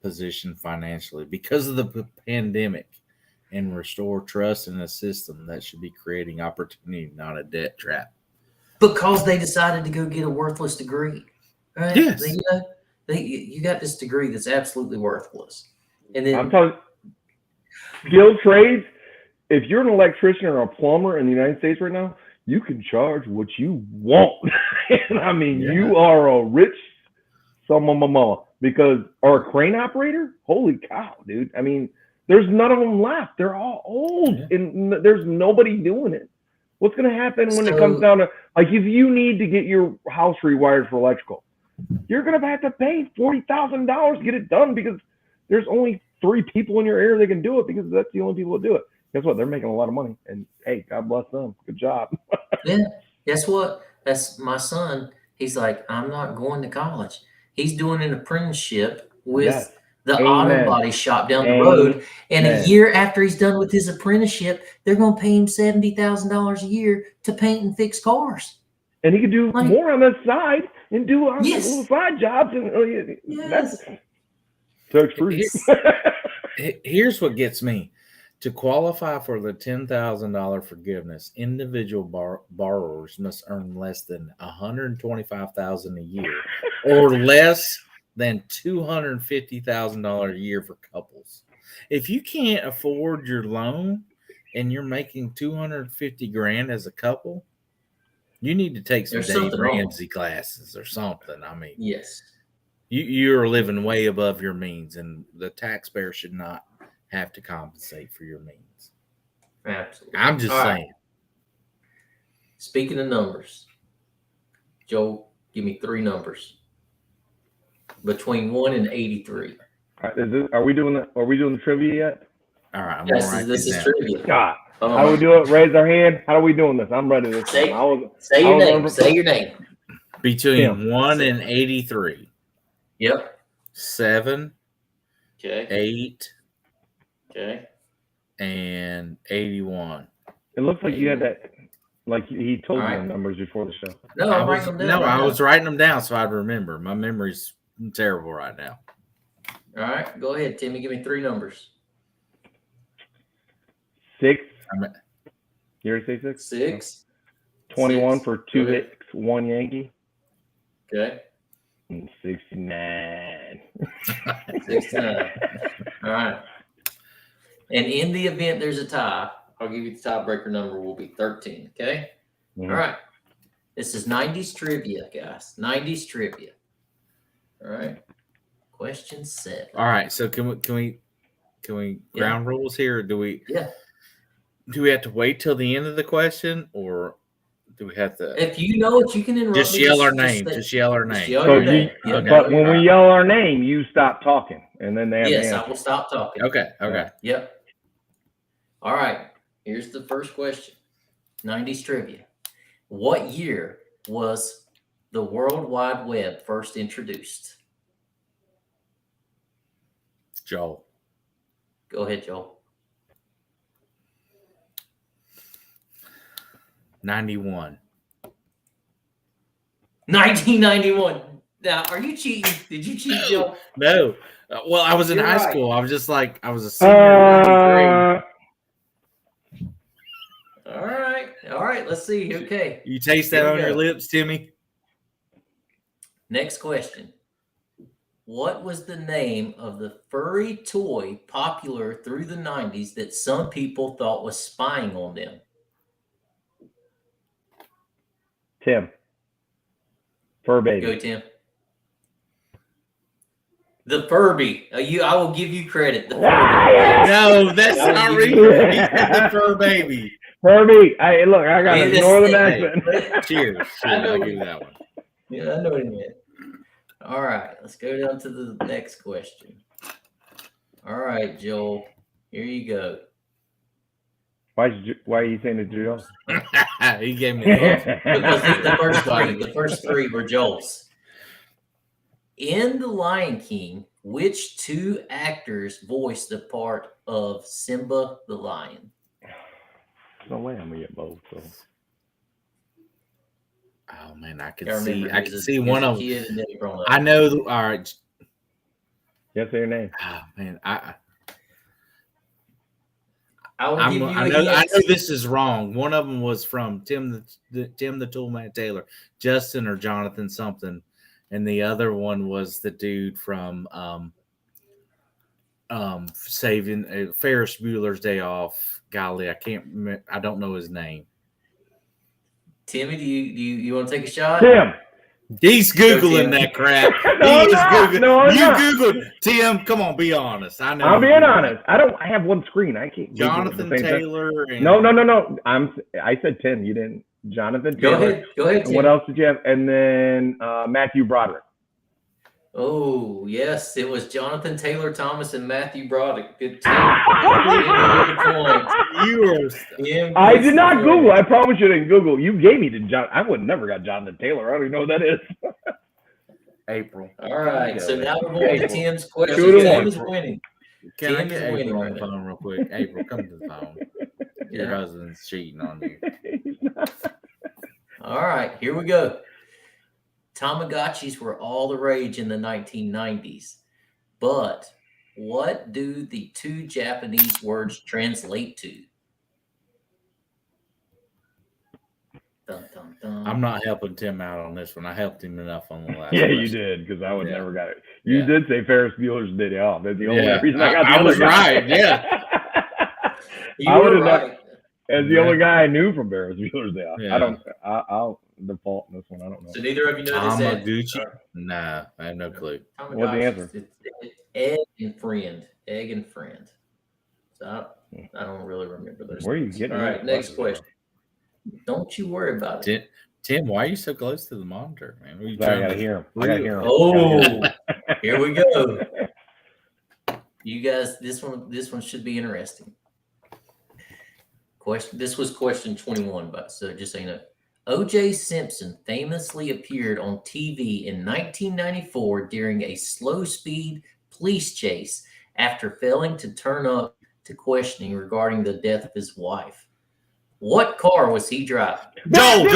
position financially because of the pandemic, and restore trust in a system that should be creating opportunity, not a debt trap. Because they decided to go get a worthless degree. Right? Yes. You got this degree that's absolutely worthless. And then I'm telling you, skilled trades, if you're an electrician or a plumber in the United States right now, you can charge what you want. And I mean, you are a rich mama, because or a crane operator, holy cow, dude. I mean, there's none of them left. They're all old, and there's nobody doing it. What's going to happen when it comes down to, like, if you need to get your house rewired for electrical, you're going to have to pay $40,000 to get it done because there's only 3 people in your area that can do it because that's the only people that do it. Guess what? They're making a lot of money. And hey, God bless them. Good job. Yeah. Guess what? That's my son. He's like, I'm not going to college. He's doing an apprenticeship with Yes. the Amen. auto body shop down the Amen. road. And a Amen. year after he's done with his apprenticeship, they're going to pay him $70,000 a year to paint and fix cars. And he could do Like- more on the side and do Yes. little side jobs. And Yes. that's free. Here's what gets me. To qualify for the $10,000 forgiveness, individual borrowers must earn less than $125,000 a year, or less than $250,000 a year for couples. If you can't afford your loan and you're making $250,000 as a couple, you need to take some There's Dave something wrong. Ramsey classes or something. I mean, Yes. you're living way above your means, and the taxpayer should not have to compensate for your means. Absolutely. I'm just All right. saying. Speaking of numbers, Joel, give me 3 numbers between 1 and 83. All right, are we doing the trivia yet? All right, I'm Yes, gonna write this this is down. trivia. God. Hold How on. we do it? Raise our hand. How are we doing this? I'm ready this Say- time. Say I your was name. under- Say your name. Between 1 and 83, Yep. 7, Okay. 8, Okay. and 81. It looks like you had that. Like he told All me right. the numbers before the show. No, I'm writing them down. No, right I now. was writing them down so I'd remember. My memory's terrible right now. All right. Go ahead, Timmy. Give me 3 numbers. 6. I'm- You already say 6? 6. 21 6. for 2 Go ahead. hits, 1 Yankee. Okay. And 69. 69. All right. And in the event there's a tie, I'll give you the tiebreaker number will be 13. Okay. Mhm. All right. This is 90s trivia, guys. 90s trivia. All right. Question 7. All right, so can we ground rules here? Or do we have to wait till the end of the question, or do we have to If you know it, you can interrupt just me. yell our name? say- Just yell our just name. yell So your name. you, Yeah, but when all we right. yell our name, you stop talking, and then they have Yes, to I answer. will stop talking. Okay. Yep. All right. Here's the first question. 90s trivia. What year was the World Wide Web first introduced? Joel. Go ahead, Joel. 91. 1991. Now, are you cheating? Did you cheat, Joel? No. Well, I was in You're high right. school. I was just like, I was a senior in 93. All right. All right. Let's see. Okay. You taste that Here we on your go. lips, Timmy? Next question. What was the name of the furry toy popular through the 90s that some people thought was spying on them? Tim. Fur baby. Go, Tim. The Furby. I will give you credit. The Furby. No, that's That not was real. you. He said the fur baby. Furby. Hey, look, I got Yeah, a this northern thing- accent. Cheers. I know I'll you- give you that one. Yeah, I know what he meant. All right, let's go down to the next question. All right, Joel, here you go. Why are you saying it, Joel? He gave me the Because the first three were Joel's. In The Lion King, which 2 actors voiced the part of Simba the Lion? No way I'm gonna get both. So. Oh man, I can Gotta see. remember, I he can was see a one of. kid and then he grown up. I know. All right. Yes, say your name. Oh, man, I will I give you a know. I hint. know this is wrong. One of them was from Tim the Toolman Taylor, Justin or Jonathan something, and the other one was the dude from saving Ferris Bueller's Day Off. Golly, I can't. I don't know his name. Timmy, do you want to take a shot? Tim. He's googling Tim. that crap. No, He is I'm not. Googling. No, I'm you not. googled Tim. Come on, be honest. I know. I'm you being Googled honest. I have one screen. I can't. Google at the Jonathan same time. Taylor. And, No. I said Tim. You didn't. Jonathan Go Taylor. ahead. Go ahead, And Tim. what else did you have? And then Matthew Broderick. Oh, yes, it was Jonathan Taylor Thomas and Matthew Broderick. Good team. Points. You are. I did not Google. I promise you didn't Google. You gave me the John. I would never got Jonathan Taylor. I don't even know what that is. April. All right, so now we're going to Tim's question. 2-1. Tim is winning. Can I Tim's get winning April on right the now. phone real quick? April, come to the phone. Your Yeah. husband's cheating on you. He's not. All right, here we go. Tamagotchis were all the rage in the 1990s, but what do the two Japanese words translate to? Dun, dun, dun. I'm not helping Tim out on this one. I helped him enough on the last Yeah, question. you did, because I would Yeah. never got it. You Yeah. did say Ferris Bueller's Day Off. That's the only Yeah. reason I got the I other was guy. right, yeah. You I were would've not- right. As the only guy I knew from Ferris Bueller's Day Off. Yeah. I don't. I'll default in this one. I don't know. So neither of you know this answer. Tamaguchi? No, I have no clue. What's the answer? It's egg and friend. Egg and friend. So I don't really remember those. Where are you things. getting? All right, those next questions question. Don't you worry about it. Tim, why are you so close to the monitor, man? What are you from? I trying gotta to hear him. I gotta hear him. Oh, here we go. You guys, this one should be interesting. This was question 21, but so just so you know. O.J. Simpson famously appeared on TV in 1994 during a slow-speed police chase after failing to turn up to questioning regarding the death of his wife. What car was he driving? Joel.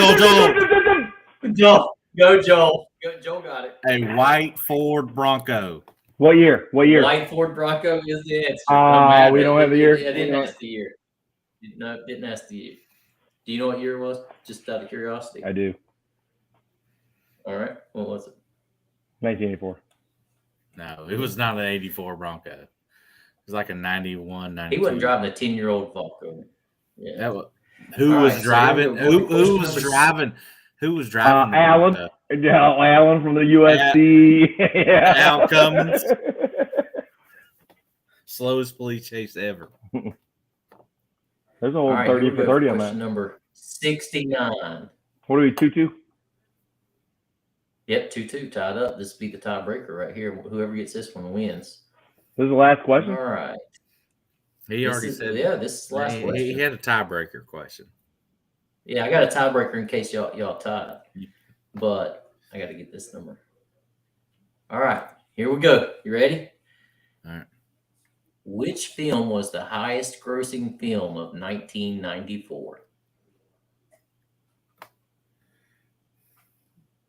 Joel, go Joel. Joel got it. A white Ford Bronco. What year? What year? Light Ford Bronco is the answer. Ah, we don't have the year. I didn't ask the year. No, didn't ask the year. Do you know what year it was? Just out of curiosity. I do. All right. What was it? 1984. No, it was not an 84 Bronco. It was like a 91, 92. He wasn't driving a 10-year-old Volvo. Yeah. That was, who All was right, so driving? here we go. Who was driving? Who was driving? the Alan. Bronco? Yeah, Alan from the USC. Yeah. Al Cummins. Slowest police chase ever. There's an All old right, 30 here we for go. 30 on Question that. number 69. What are we, 2-2? Yep, 2-2 tied up. This will be the tiebreaker right here. Whoever gets this one wins. This is the last question? All right. He This already is- said. yeah, this is the last he question. had a tiebreaker question. Yeah, I got a tiebreaker in case y'all tied, but I got to get this number. All right, here we go. You ready? All right. Which film was the highest grossing film of 1994?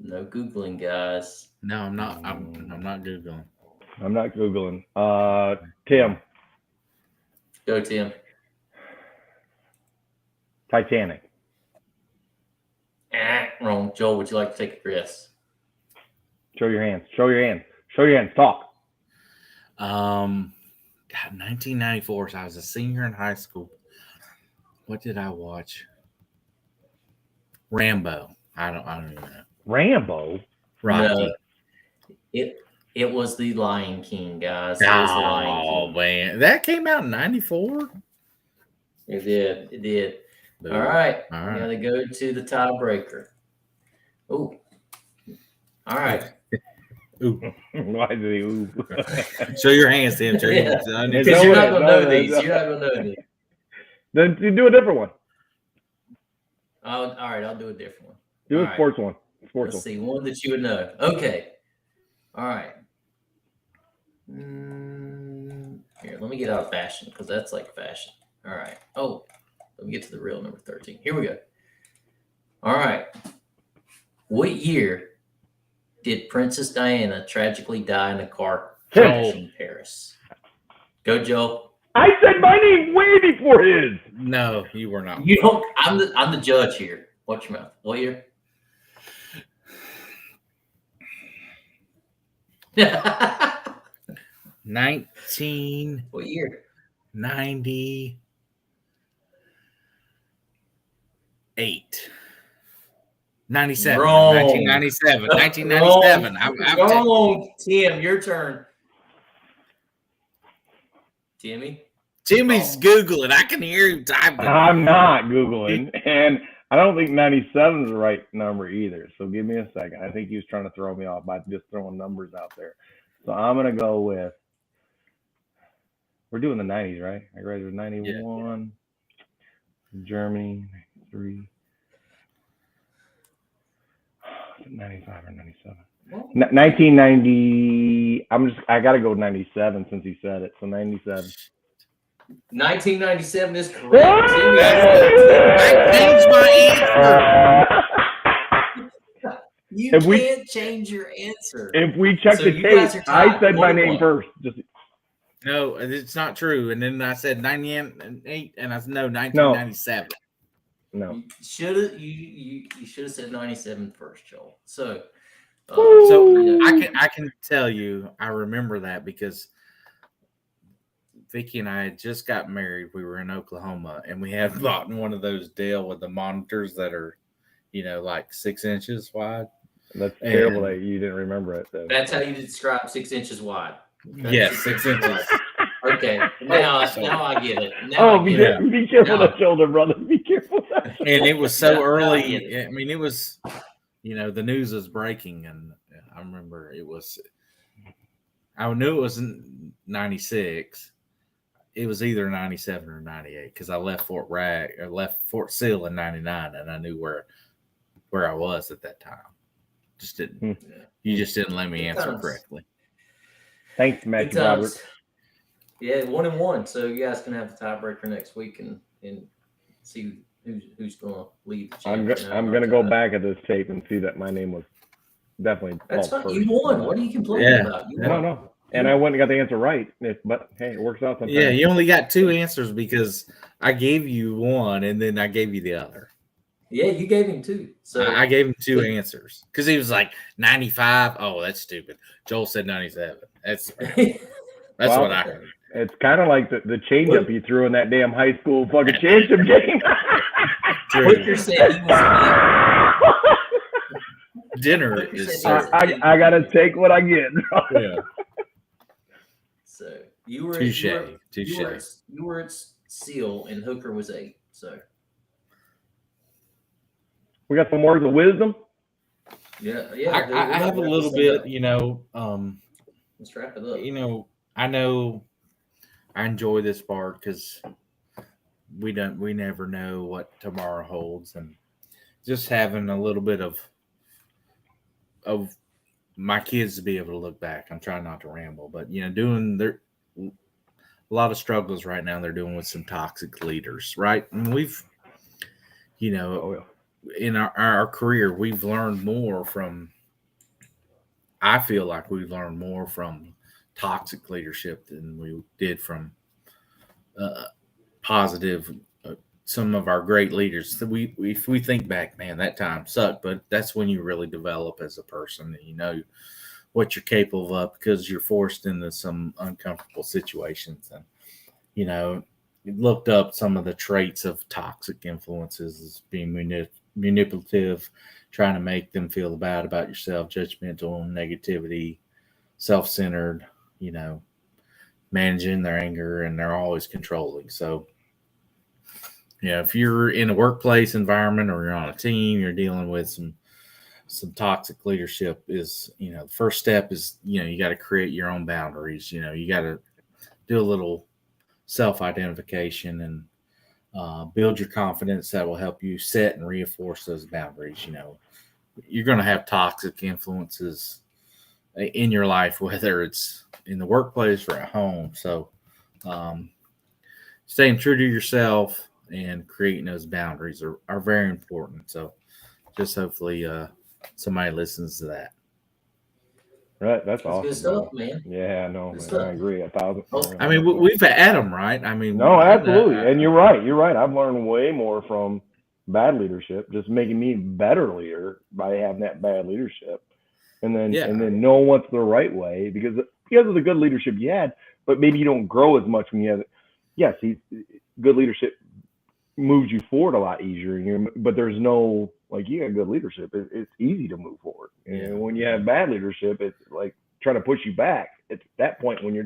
No Googling, guys. No, I'm not. I'm not googling. I'm not Googling. Tim, Go, Tim. Titanic. Wrong. Joel, would you like to take a guess? Show your hands. Show your hands. Show your hands. Talk. God, 1994. So I was a senior in high school. What did I watch? Rambo. I don't even know. Rambo. Rocky. No, it was The Lion King, guys. It was The Lion Oh King. man, that came out in '94. It did. It did. All right. All right. Now to go to the tiebreaker. Oh. All right. Ooh. Why did he ooh? Show your hands, Tim. Show your Yeah. hands. I need Because to- you're not gonna No, know no, these. no. You're not gonna know these. Then you do a different one. All right, I'll do a different one. Do All a right. sports one. Sports Let's one. see, one that you would know. Okay. All right. Here, let me get out of fashion because that's like fashion. All right. Oh, let me get to the real number 13. Here we go. All right. What year did Princess Diana tragically die in a car crash in Paris? Go, Joe. I said my name way before his. No, you were not. You don't. I'm the judge here. Watch your mouth. What year? 1998. What year? 97. Wrong. 1997. 1997. Wrong. Tim, your turn. Timmy? Jimmy's Googling. I can hear him typing. I'm not Googling. And I don't think 97 is the right number either. So give me a second. I think he was trying to throw me off by just throwing numbers out there. So I'm gonna go with. We're doing the 90s, right? I graduated 91. Germany 93. 95 or 97. 1990. I gotta go 97 since he said it. So 97. 1997 is correct. Timmy, I changed my answer. you If we- can't change your answer. If we check So the you guys tape, are tied, I said my 1-1. name first. Just No, it's not true. And then I said 98, and I said no, 1997. no. You should have you should have said 97 first, Joel. So So yeah. I can tell you, I remember that because Vicky and I had just got married. We were in Oklahoma, and we had bought one of those Dell with the monitors that are, like 6 inches wide. That's And- terrible that you didn't remember it. Though. That's how you describe 6 inches wide. Okay? Yes, 6 inches. Okay, now I get it. Now Oh, I be, get it. be careful No. of the shoulder, brother. Be careful. Of that. And it was so Yeah, early. I get it. I mean, it was, the news was breaking, and I remember I knew it was 96. It was either 97 or 98 because I left left Fort Sill in 99, and I knew where I was at that time. Just didn't. You just didn't let me Good answer times. correctly. Thanks, Good Matthew times. Robert. Yeah, 1-1. So you guys can have the tiebreaker next week and see who's going to lead the I'm championship. gonna go back at this tape and see that my name was definitely. That's called fine. first. You won. What are you complaining Yeah. about? You No, won. no. And I went and got the answer right. But hey, it works out sometimes. Yeah, you only got 2 answers because I gave you one, and then I gave you the other. Yeah, you gave him 2. So I gave him 2 answers because he was like 95. Oh, that's stupid. Joel said 97. That's Well, what I heard. It's kind of like the changeup you threw in that damn high school fucking championship game. Butcher said he was Dinner Butcher is said served. I gotta take what I get. Yeah. So you were Touche. You were at Seal and Hooker was 8. So We got some words of wisdom. yeah. I have a little bit, Let's wrap it up. I know I enjoy this part because we never know what tomorrow holds, and just having a little bit of my kids to be able to look back. I'm trying not to ramble, but doing a lot of struggles right now they're doing with some toxic leaders, right? And we've in our career we've learned more from, I feel like we've learned more from toxic leadership than we did from positive. Some of our great leaders, if we think back, man, that time sucked, but that's when you really develop as a person, and what you're capable of because you're forced into some uncomfortable situations. And you looked up some of the traits of toxic influences as being manipulative, trying to make them feel bad about yourself, judgmental, negativity, self-centered, managing their anger, and they're always controlling. So, if you're in a workplace environment or you're on a team, you're dealing with some toxic leadership is, the first step is, you got to create your own boundaries. You got to do a little self-identification and build your confidence that will help you set and reinforce those boundaries. You're going to have toxic influences in your life, whether it's in the workplace or at home. So staying true to yourself and creating those boundaries are very important. So just hopefully somebody listens to that. Right, that's That's awesome. good stuff, man. Yeah, no, Good man, stuff. I agree 1,000. I mean, we've had them, right? I mean, No, absolutely, and you're right. You're right. I've learned way more from bad leadership, just making me a better leader by having that bad leadership, and then knowing what's the right way because of the good leadership you had, but maybe you don't grow as much when you have it. Yes, good leadership moves you forward a lot easier, but there's no you got good leadership. It's easy to move forward, and when you have bad leadership, it's like trying to push you back. It's that point when you're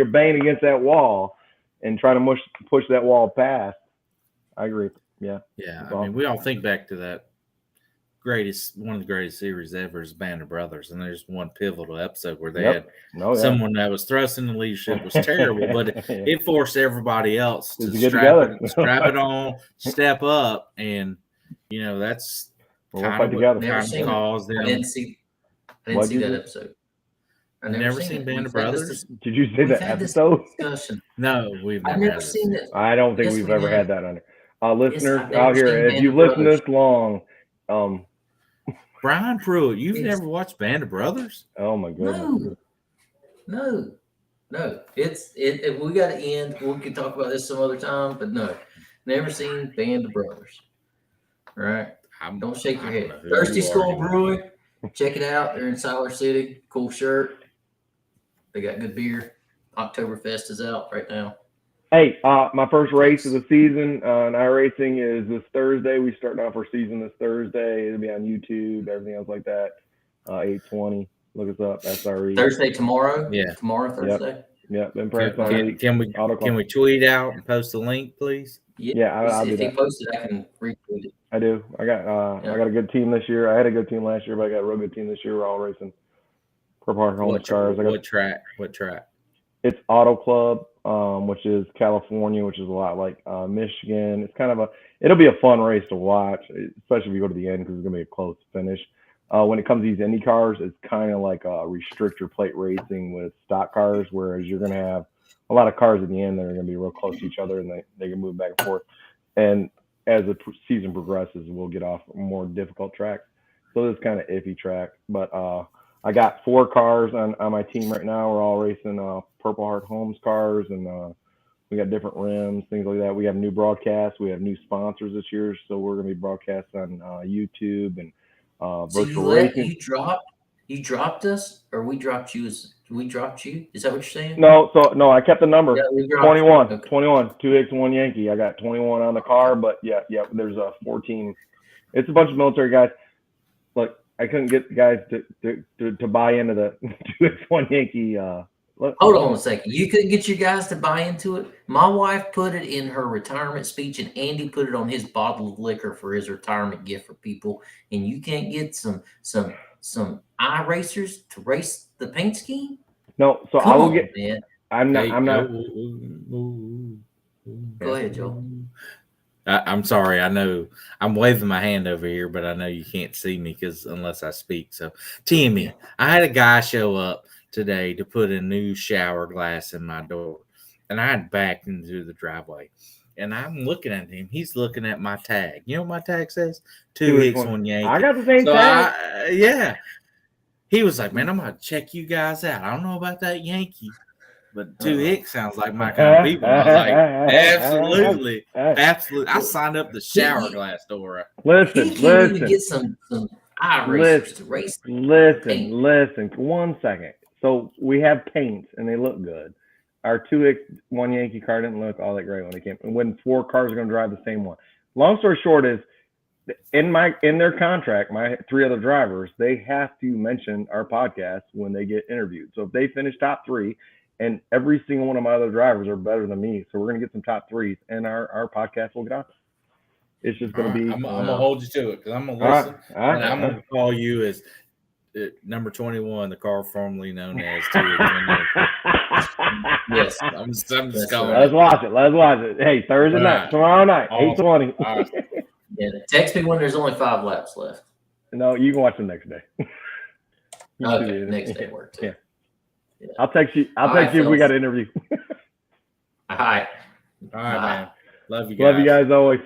banging against that wall and trying to push that wall past. I agree. Yeah. Yeah, It's I mean, awesome. we all think back to that one of the greatest series ever is Band of Brothers, and there's one pivotal episode where they Yep. had No, yeah. someone that was thrusting the leadership was terrible, but Yeah. it forced everybody else to To get strap together. it on, step up, and that's We'll all kind fight of together. what Never kind of seen it. caused I them. didn't see What'd you that do? episode. I You've never seen it. Band We've of had this Brothers? Did you say We've that had this episode? discussion. No, we've I've never never had this. seen it. I don't think Yes, we've we ever have. had that under. Listeners I've never out here, seen if Band you've of listened Brothers. this long, Brian Pruitt, you've Yes. never watched Band of Brothers? oh my goodness. No. It's if we got to end. We can talk about this some other time, but no, never seen Band of Brothers. All right, don't shake your I don't head. know who Thirsty you are Skull anymore. Brewing, check it out. They're in Siler City. Cool shirt. They got good beer. Oktoberfest is out right now. Hey, my first race of the season in iRacing is this Thursday. We starting off our season this Thursday. It'll be on YouTube, everything else like that. 8:20. Look us up. SRE. Thursday tomorrow. Yeah. Tomorrow Thursday. Yep. Been pressed on Can, it. can we Auto can we tweet out and post a link, please? Yeah, I'll do if he that. posted, I can retweet it. I do. I got a good team this year. I had a good team last year, but I got a real good team this year. We're all racing Purple Heart Homes cars. What track? What track? It's Auto Club, which is California, which is a lot like Michigan. It's kind of it'll be a fun race to watch, especially if you go to the end because it's gonna be a close finish. When it comes to these Indy cars, it's kind of like a restrictor plate racing with stock cars, whereas you're gonna have a lot of cars at the end that are gonna be real close to each other and they can move back and forth. And as the season progresses, we'll get off more difficult tracks. So it's kind of iffy track, but I got 4 cars on my team right now. We're all racing Purple Heart Homes cars, and we got different rims, things like that. We have new broadcasts. We have new sponsors this year, so we're going to be broadcast on YouTube and So virtual racing. you dropped us, or we dropped you? We dropped you? Is that what you're saying? No, I kept the number. Yeah, we dropped 21, you. Okay. 21, 2X1 Yankee. I got 21 on the car, but yeah, there's a 14. It's a bunch of military guys. Look, I couldn't get the guys to buy into the 2X1 Yankee. Hold on a second. You couldn't get your guys to buy into it? My wife put it in her retirement speech, and Andy put it on his bottle of liquor for his retirement gift for people. And you can't get some iRacers to race the paint scheme? No, so Come I will on, get. man. I'm not. Go ahead, Joe. I'm sorry. I know I'm waving my hand over here, but I know you can't see me unless I speak. So, Timmy, I had a guy show up today to put a new shower glass in my door, and I had backed into the driveway. And I'm looking at him. He's looking at my tag. You know what my tag says? 2X1 Yankee. I got the same So tag. yeah. He was like, "Man, I'm gonna check you guys out. I don't know about that Yankee, but 2X sounds like my kind of people." I was like, "Absolutely, absolutely." I signed up the shower glass door. Listen, He can't even listen, get some iRacers to race. listen. 1 second. So we have paints and they look good. Our 2X1 Yankee car didn't look all that great when it came. And when 4 cars are going to drive the same one. Long story short is, in their contract, my 3 other drivers, they have to mention our podcast when they get interviewed. So if they finish top 3, and every single one of my other drivers are better than me, so we're going to get some top 3s, and our podcast will get on. It's just going to be. I'm gonna hold you to it because I'm gonna listen, and I'm gonna call you as number 21, the car formerly known as 2X1 Yes. I'm just That's calling right. Let's watch it. Hey, Thursday night, Right. tomorrow night, Awesome. 8:20. All right. Yeah. Text me when there's only 5 laps left. No, you can watch the next day. You Okay, can do it. next day work too. Yeah. I'll text you. All right, if we Phil. got an interview. All right. All right, man. Love you guys. Love you guys always.